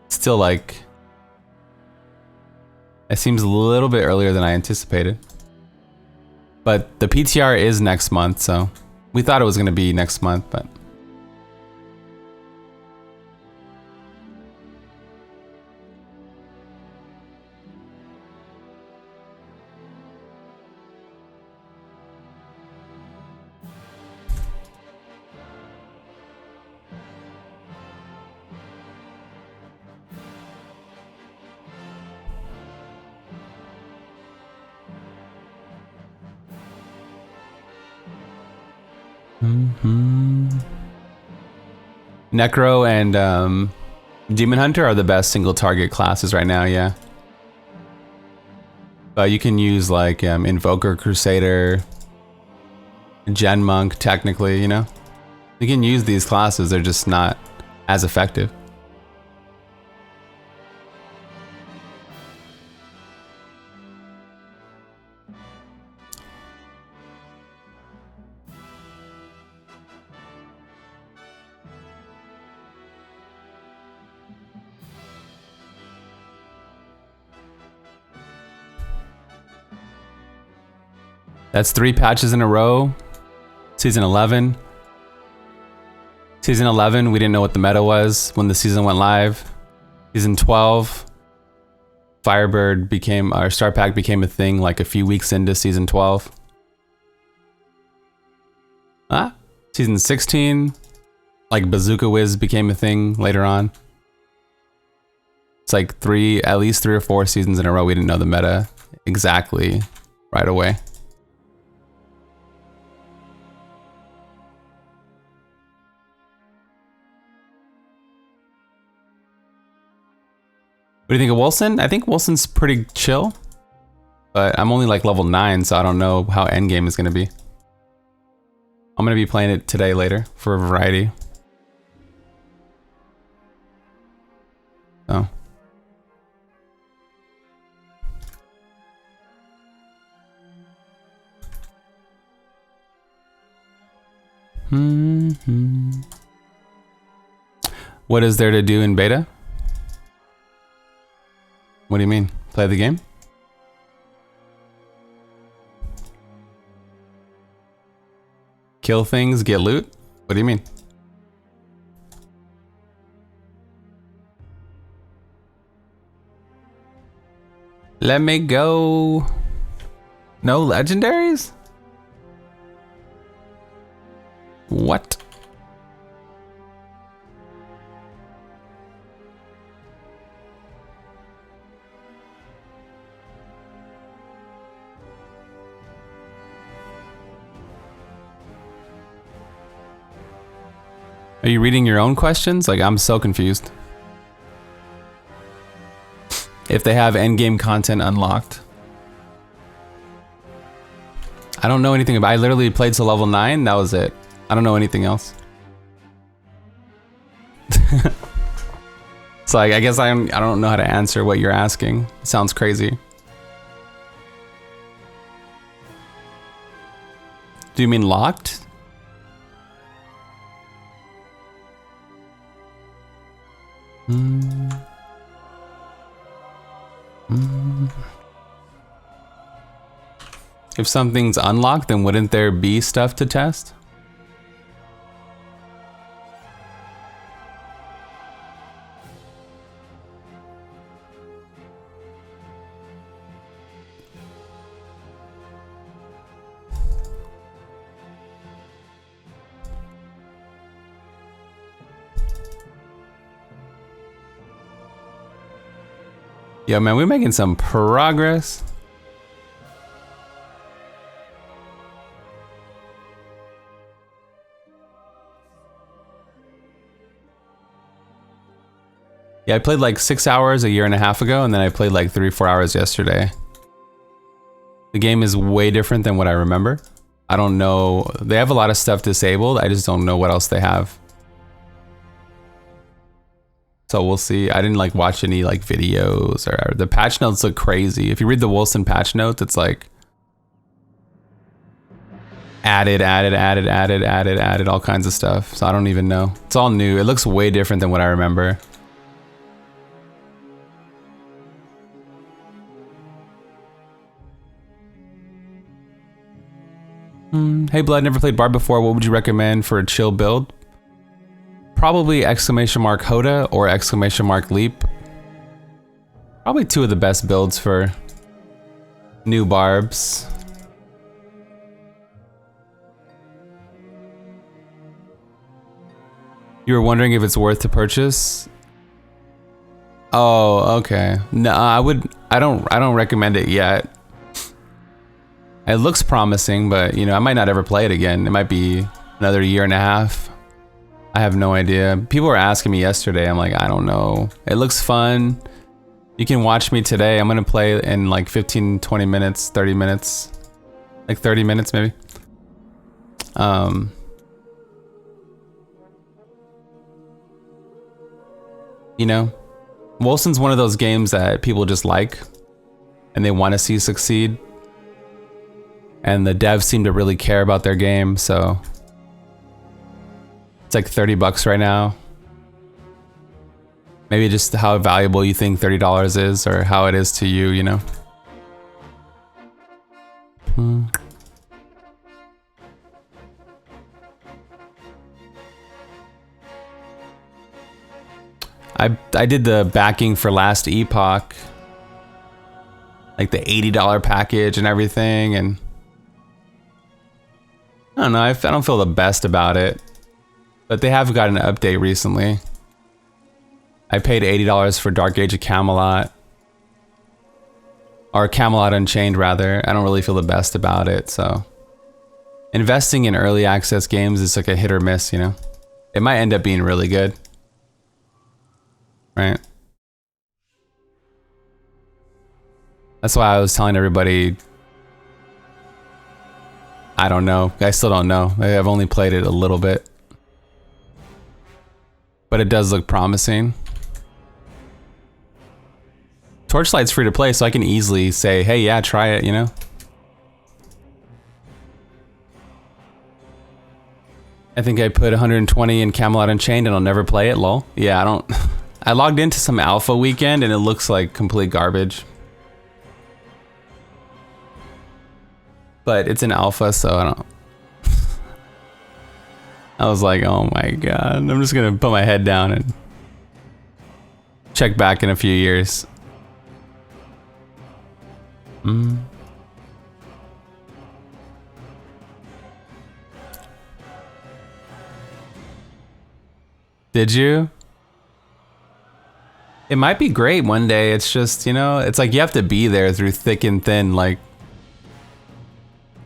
Still like, it seems a little bit earlier than I anticipated. But the PTR is next month, so we thought it was gonna be next month, but. Necro and Demon Hunter are the best single target classes right now, yeah. But you can use like Invoker, Crusader, Gen Monk, technically, you know? You can use these classes, they're just not as effective. That's 3 patches in a row. Season 11. Season 11, we didn't know what the meta was when the season went live. Season 12, Firebird became, our star pack became a thing like a few weeks into season 12. Season 16, like Bazooka Whiz became a thing later on. It's like at least 3 or 4 seasons in a row we didn't know the meta exactly right away. What do you think of Wilson? I think Wilson's pretty chill, but I'm only like level 9, so I don't know how endgame is gonna be. I'm gonna be playing it today later for a variety. Oh. What is there to do in beta? What do you mean? Play the game? Kill things, get loot? What do you mean? Let me go. No legendaries? What? Are you reading your own questions? Like, I'm so confused. If they have endgame content unlocked. I don't know anything about. I literally played to level 9. That was it. I don't know anything else. So I guess I don't know how to answer what you're asking. It sounds crazy. Do you mean locked? If something's unlocked, then wouldn't there be stuff to test? Yo, man, we're making some progress. Yeah, I played like 6 hours a year and a half ago, and then I played like 3 or 4 hours yesterday. The game is way different than what I remember. I don't know. They have a lot of stuff disabled. I just don't know what else they have. So we'll see. I didn't like watch any like videos or the patch notes look crazy. If you read the Wilson patch notes, it's like added all kinds of stuff. So I don't even know. It's all new. It looks way different than what I remember. Hey Blood, never played Bard before. What would you recommend for a chill build? Probably ! Hoda or ! Leap. Probably 2 of the best builds for new barbs. You were wondering if it's worth to purchase? Oh, okay. No, I don't recommend it yet. It looks promising, but you know, I might not ever play it again. It might be another year and a half. I have no idea. People were asking me yesterday. I'm like, I don't know. It looks fun. You can watch me today. I'm gonna play in like 15, 20 minutes, 30 minutes. Like 30 minutes maybe. You know, Wilson's one of those games that people just like and they want to see succeed. And the devs seem to really care about their game, so it's like $30 right now. Maybe just how valuable you think $30 is, or how it is to you, you know? I did the backing for Last Epoch, like the $80 package and everything, and I don't know, I don't feel the best about it, but they have got an update recently. I paid $80 for Dark Age of Camelot, or Camelot Unchained rather. I don't really feel the best about it, so investing in early access games is like a hit or miss, you know? It might end up being really good, right? That's why I was telling everybody, I don't know. I still don't know. I've only played it a little bit, but it does look promising. Torchlight's free to play, so I can easily say, hey, yeah, try it, you know? I think I put 120 in Camelot Unchained and I'll never play it, lol. Yeah, I don't... I logged into some alpha weekend and it looks like complete garbage. But it's an alpha, so I don't... I was like, oh my god, I'm just gonna put my head down and check back in a few years. Did you? It might be great one day. It's just, you know, it's like you have to be there through thick and thin. Like,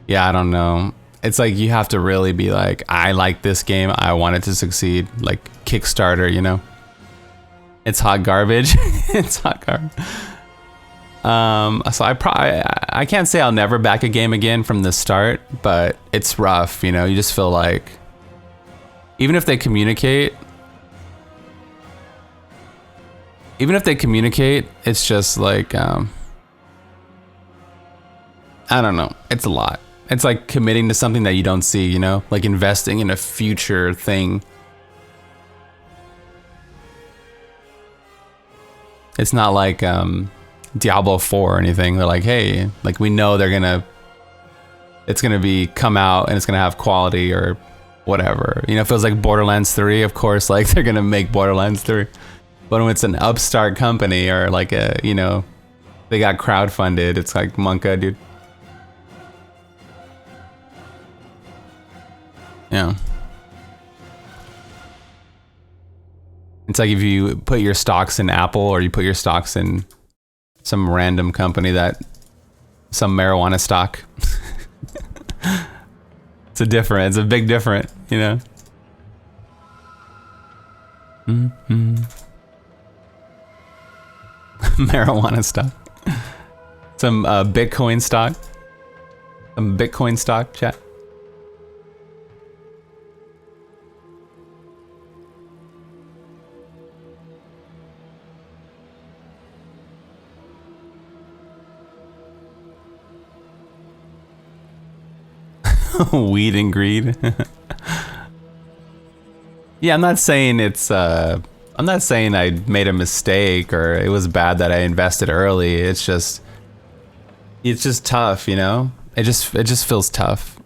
yeah, I don't know. It's like you have to really be like, I like this game. I want it to succeed. Like Kickstarter, you know? It's hot garbage. It's hot garbage. So I can't say I'll never back a game again from the start, but it's rough, you know? You just feel like, even if they communicate, it's just like, I don't know. It's a lot. It's like committing to something that you don't see, you know? Like investing in a future thing. It's not like Diablo 4 or anything. They're like, hey, like we know it's gonna be come out and it's gonna have quality or whatever. You know, it feels like Borderlands 3, of course, like they're gonna make Borderlands 3. But when it's an upstart company or like a, you know, they got crowdfunded, it's like Monka, dude. Yeah. It's like if you put your stocks in Apple or you put your stocks in some random company some marijuana stock. It's a big difference, you know? Marijuana stock. Some Bitcoin stock. Some Bitcoin stock, chat. Weed and greed. Yeah, I'm not saying I made a mistake or it was bad that I invested early. It's just tough, you know? It just feels tough.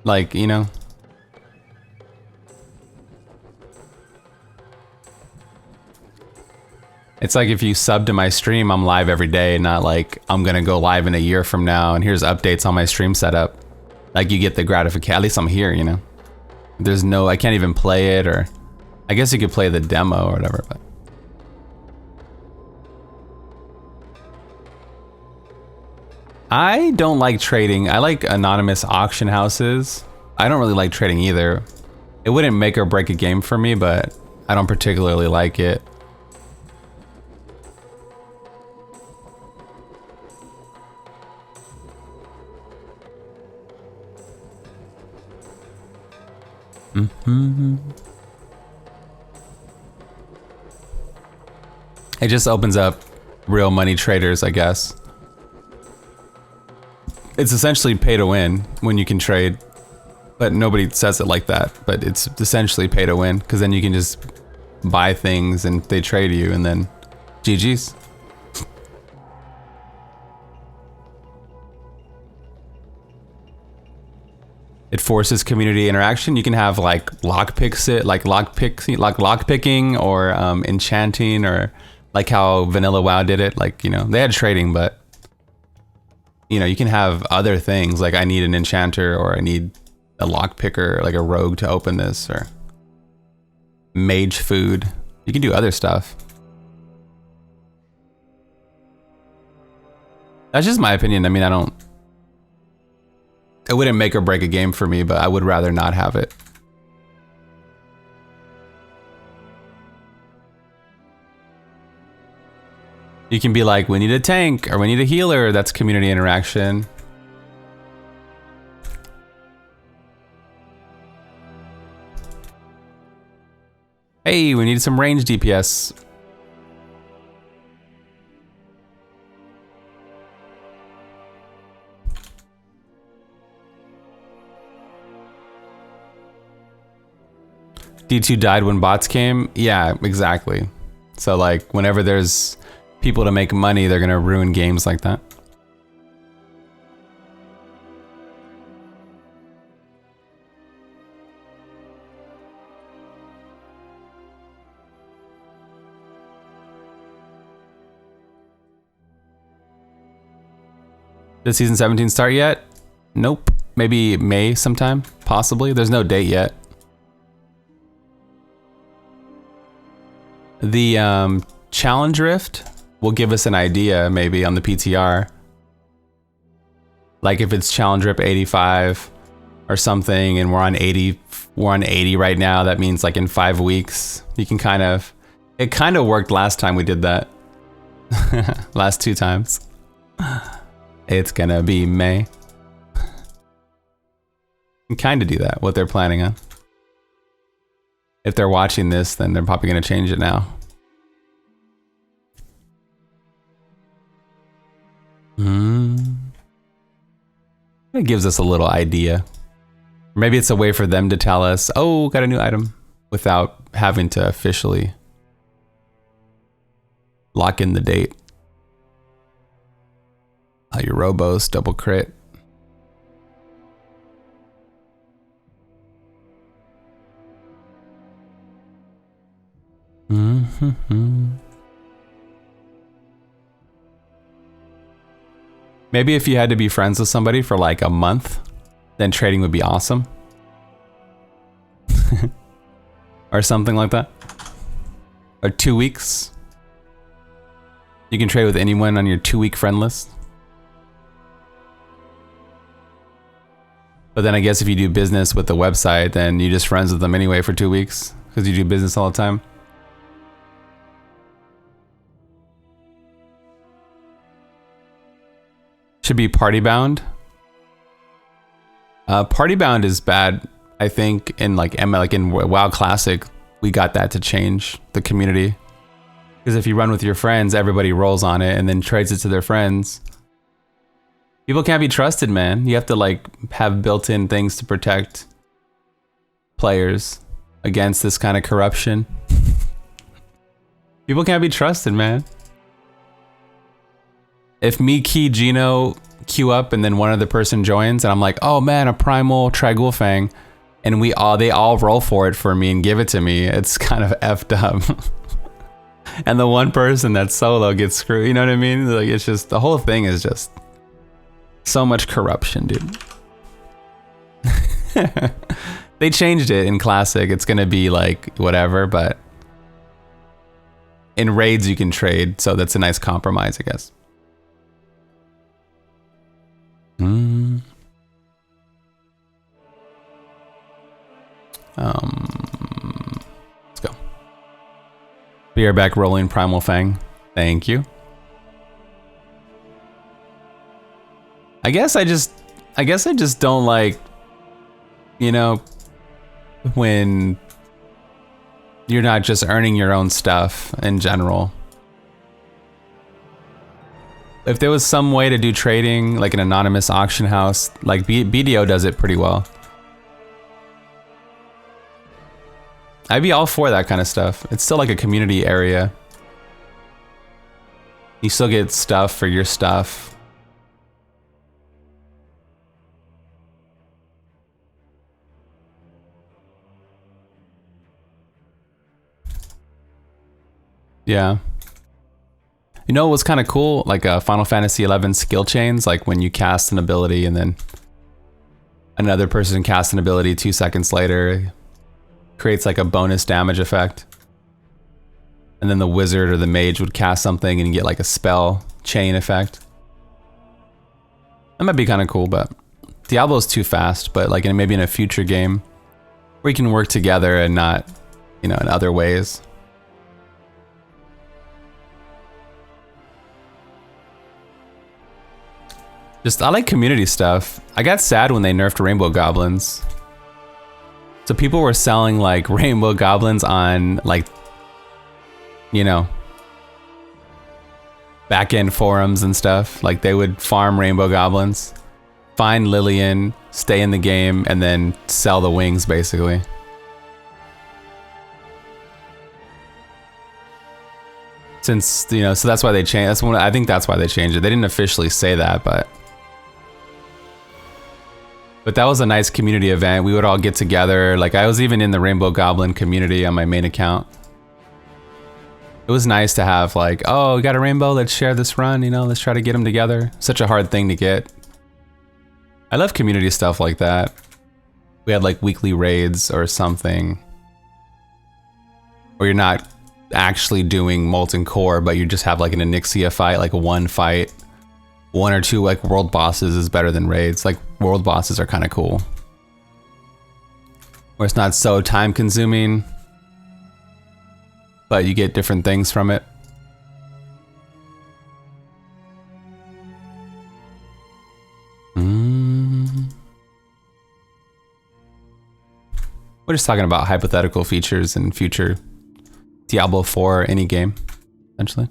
Like, you know? It's like if you sub to my stream, I'm live every day, not like I'm gonna go live in a year from now and here's updates on my stream setup. Like you get the gratification, at least I'm here, you know? I can't even play it, or I guess you could play the demo or whatever, but. I don't like trading. I like anonymous auction houses. I don't really like trading either. It wouldn't make or break a game for me, but I don't particularly like it. It just opens up real money traders, I guess. It's essentially pay to win when you can trade, but nobody says it like that. But it's essentially pay to win because then you can just buy things and they trade you and then GG's. It forces community interaction. You can have like lockpicking or enchanting, or like how Vanilla WoW did it. Like, you know, they had trading, but you know, you can have other things like I need an enchanter, or I need a lockpicker, like a rogue to open this, or mage food. You can do other stuff. That's just my opinion. I mean, it wouldn't make or break a game for me, but I would rather not have it. You can be like, we need a tank, or we need a healer. That's community interaction. Hey, we need some range DPS. D2 died when bots came? Yeah, exactly. So like, whenever there's people to make money, they're gonna ruin games like that. Did season 17 start yet? Nope. Maybe May sometime, possibly. There's no date yet. The challenge rift will give us an idea maybe on the PTR. Like if it's challenge rift 85 or something, and we're on 80 right now, that means like in 5 weeks, you can kind of, it kind of worked last time we did that. Last 2 times. It's gonna be May. You can kind of do that, what they're planning on. If they're watching this, then they're probably gonna change it now. It gives us a little idea. Maybe it's a way for them to tell us, oh, got a new item, without having to officially lock in the date. Your Robos, double crit. Maybe if you had to be friends with somebody for like a month, then trading would be awesome. Or something like that. Or 2 weeks. You can trade with anyone on your 2-week friend list. But then I guess if you do business with the website, then you're just friends with them anyway for 2 weeks, because you do business all the time. Should be party bound. Party bound is bad. I think in like in WoW Classic, we got that to change the community. Because if you run with your friends, everybody rolls on it and then trades it to their friends. People can't be trusted, man. You have to like have built-in things to protect players against this kind of corruption. People can't be trusted, man. If me, Key, Gino queue up and then one other person joins and I'm like, oh man, a primal Tragoul Fang, and they all roll for it for me and give it to me, it's kind of effed up. And the one person that's solo gets screwed, you know what I mean? Like, it's just, the whole thing is just so much corruption, dude. They changed it in Classic. It's gonna be like whatever, but in raids you can trade, so that's a nice compromise, I guess. Let's go. We are back rolling Primal Fang. Thank you. I guess I just don't like, you know, when you're not just earning your own stuff in general. If there was some way to do trading, like an anonymous auction house, like BDO does it pretty well. I'd be all for that kind of stuff. It's still like a community area. You still get stuff for your stuff. Yeah. You know what was kind of cool? Like Final Fantasy XI skill chains, like when you cast an ability and then another person casts an ability 2 seconds later, creates like a bonus damage effect. And then the wizard or the mage would cast something and you get like a spell chain effect. That might be kind of cool, but Diablo's too fast, but like maybe in a future game where you can work together and not, you know, in other ways. Just, I like community stuff. I got sad when they nerfed rainbow goblins. So people were selling like rainbow goblins on like, you know, back-end forums and stuff. Like they would farm rainbow goblins, find Lillian, stay in the game, and then sell the wings basically. Since, you know, so that's why they changed. That's when I think that's why they changed it. They didn't officially say that, but that was a nice community event. We would all get together. Like I was even in the Rainbow Goblin community on my main account. It was nice to have like, oh, we got a rainbow, let's share this run, you know, let's try to get them together. Such a hard thing to get. I love community stuff like that. We had like weekly raids or something. Or you're not actually doing Molten Core, but you just have like an Onyxia fight, like one fight. 1 or 2 like world bosses is better than raids. Like world bosses are kind of cool. Where it's not so time consuming, but you get different things from it. We're just talking about hypothetical features in future Diablo 4 or any game, essentially.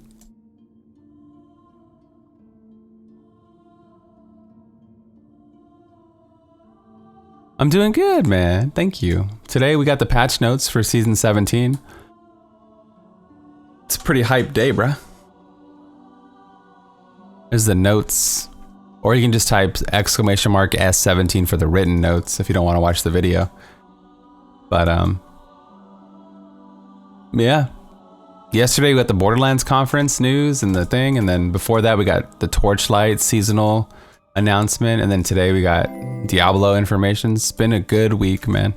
I'm doing good, man. Thank you. Today we got the patch notes for Season 17. It's a pretty hype day, bruh. There's the notes. Or you can just type !S17 for the written notes if you don't want to watch the video. But, yeah. Yesterday we got the Borderlands conference news and the thing, and then before that we got the Torchlight seasonal announcement, and then today we got Diablo information. It's been a good week, man.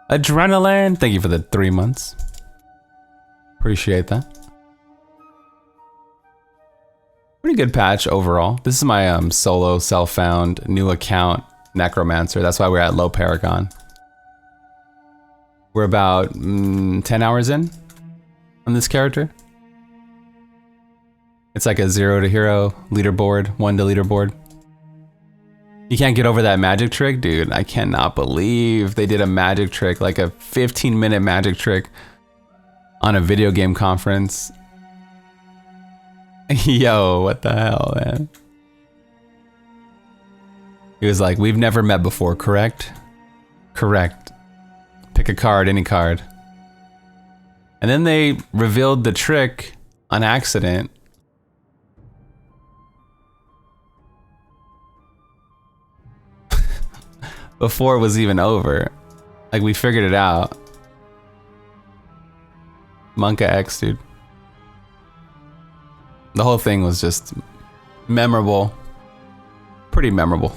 Adrenaline, thank you for the 3 months. Appreciate that. Pretty good patch overall. This is my solo self-found new account, Necromancer. That's why we're at low Paragon. We're about 10 hours in on this character. It's like a 0 to hero leaderboard, 1 to leaderboard. You can't get over that magic trick? Dude, I cannot believe they did a magic trick, like a 15-minute magic trick on a video game conference. Yo, what the hell, man? He was like, we've never met before, correct? Correct. Pick a card, any card. And then they revealed the trick on accident. Before it was even over. Like, we figured it out. Monka X, dude. The whole thing was just memorable. Pretty memorable.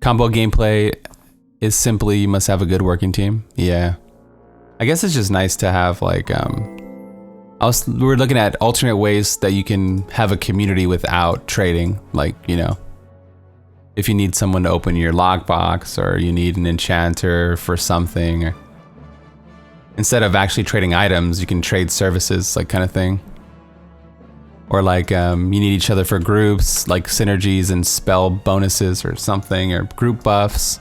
Combo gameplay is simply, you must have a good working team. Yeah. I guess it's just nice to have, like, we were looking at alternate ways that you can have a community without trading. Like, you know, if you need someone to open your lockbox, or you need an enchanter for something, or instead of actually trading items, you can trade services, like kind of thing. Or like you need each other for groups, like synergies and spell bonuses or something, or group buffs.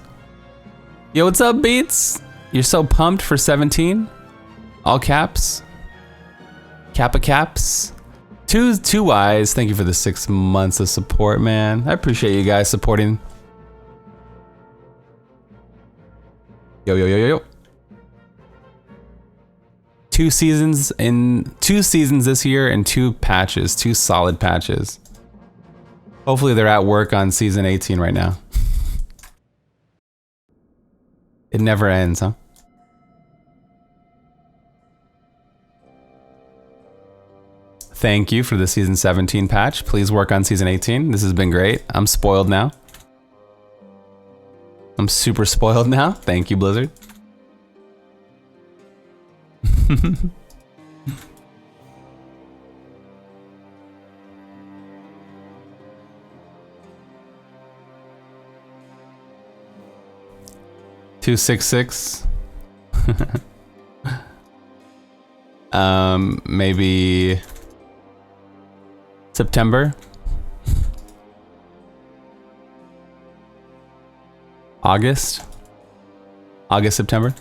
Yo, what's up, Beats? You're so pumped for 17? All caps? Kappa caps? Toioiz, thank you for the 6 months of support, man. I appreciate you guys supporting. Yo, yo, yo, yo, yo. 2 seasons this year and 2 patches, 2 solid patches. Hopefully they're at work on season 18 right now. It never ends, huh? Thank you for the season 17 patch. Please work on season 18. This has been great. I'm spoiled now. I'm super spoiled now. Thank you, Blizzard. $266. Maybe September. August, September.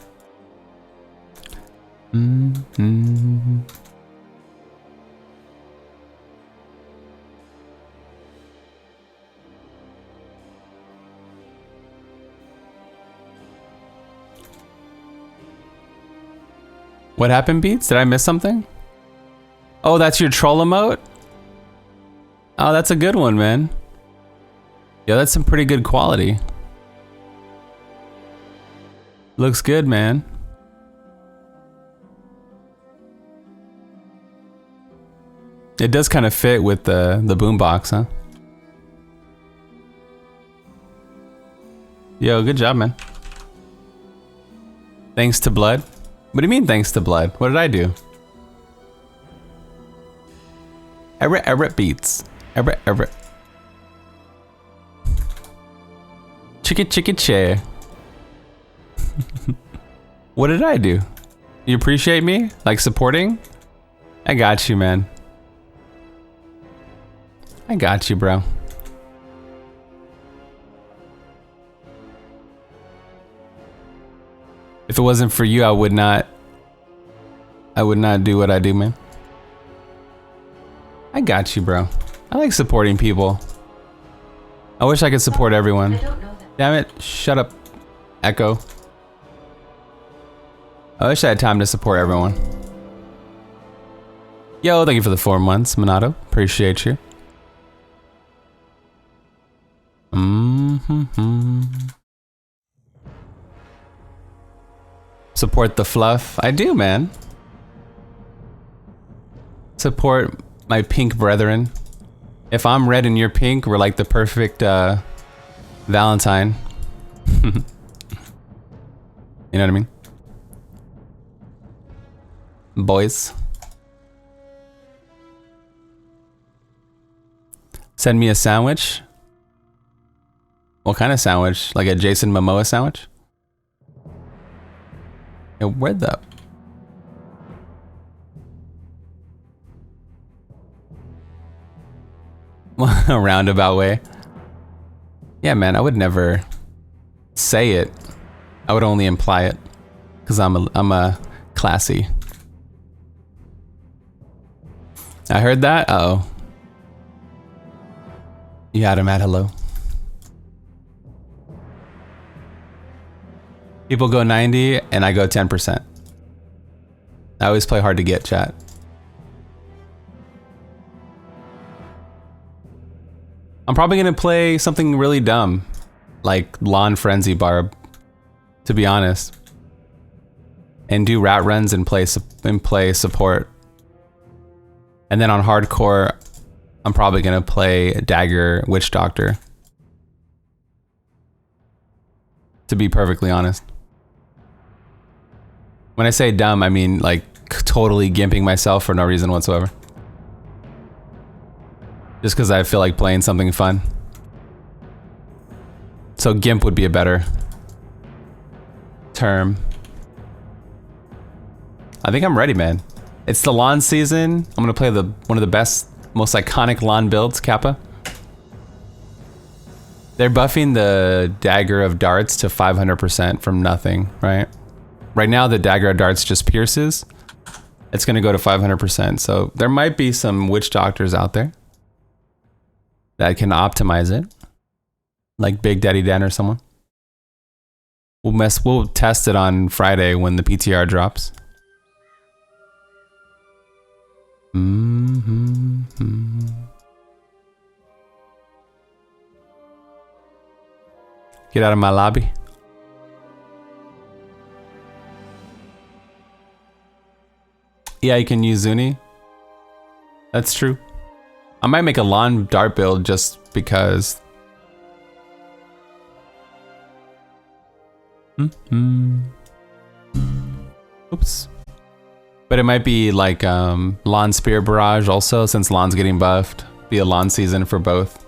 What happened, Beats? Did I miss something? Oh, that's your troll emote? Oh, that's a good one, man. Yeah, that's some pretty good quality. Looks good, man. It does kind of fit with the boombox, huh? Yo, good job, man. Thanks to Blood. What do you mean, thanks to Blood? What did I do? Everett Beats. Everett. Chicka chair. What did I do? You appreciate me? Like supporting? I got you, man. I got you, bro. If it wasn't for you, I would not do what I do, man. I got you, bro. I like supporting people. I wish I could support everyone. I don't know that. Damn it, shut up, Echo. I wish I had time to support everyone. Yo, thank you for the 4 months, Minato. Appreciate you. Support the fluff. I do, man. Support my pink brethren. If I'm red and you're pink, we're like the perfect Valentine. You know what I mean? Boys. Send me a sandwich. What kind of sandwich? Like a Jason Momoa sandwich? Yo, where the... A roundabout way. Yeah, man, I would never say it. I would only imply it. Because I'm a classy. I heard that? Uh-oh. You had him at hello. People go 90 and I go 10%. I always play hard to get, chat. I'm probably gonna play something really dumb, like Lawn Frenzy Barb, to be honest, and do rat runs and play support. And then on hardcore, I'm probably gonna play Dagger Witch Doctor. To be perfectly honest. When I say dumb, I mean like totally gimping myself for no reason whatsoever. Just because I feel like playing something fun. So gimp would be a better term. I think I'm ready, man. It's the lawn season. I'm gonna play one of the best, most iconic lawn builds, Kappa. They're buffing the Dagger of Darts to 500% from nothing, right? Right now the Dagger of Darts just pierces. It's gonna go to 500%. So there might be some witch doctors out there that can optimize it, like Big Daddy Dan or someone. We'll test it on Friday when the PTR drops. Get out of my lobby. Yeah, you can use Zuni. That's true. I might make a lawn dart build just because. Oops. But it might be like lawn spear barrage also, since lawn's getting buffed. Be a lawn season for both.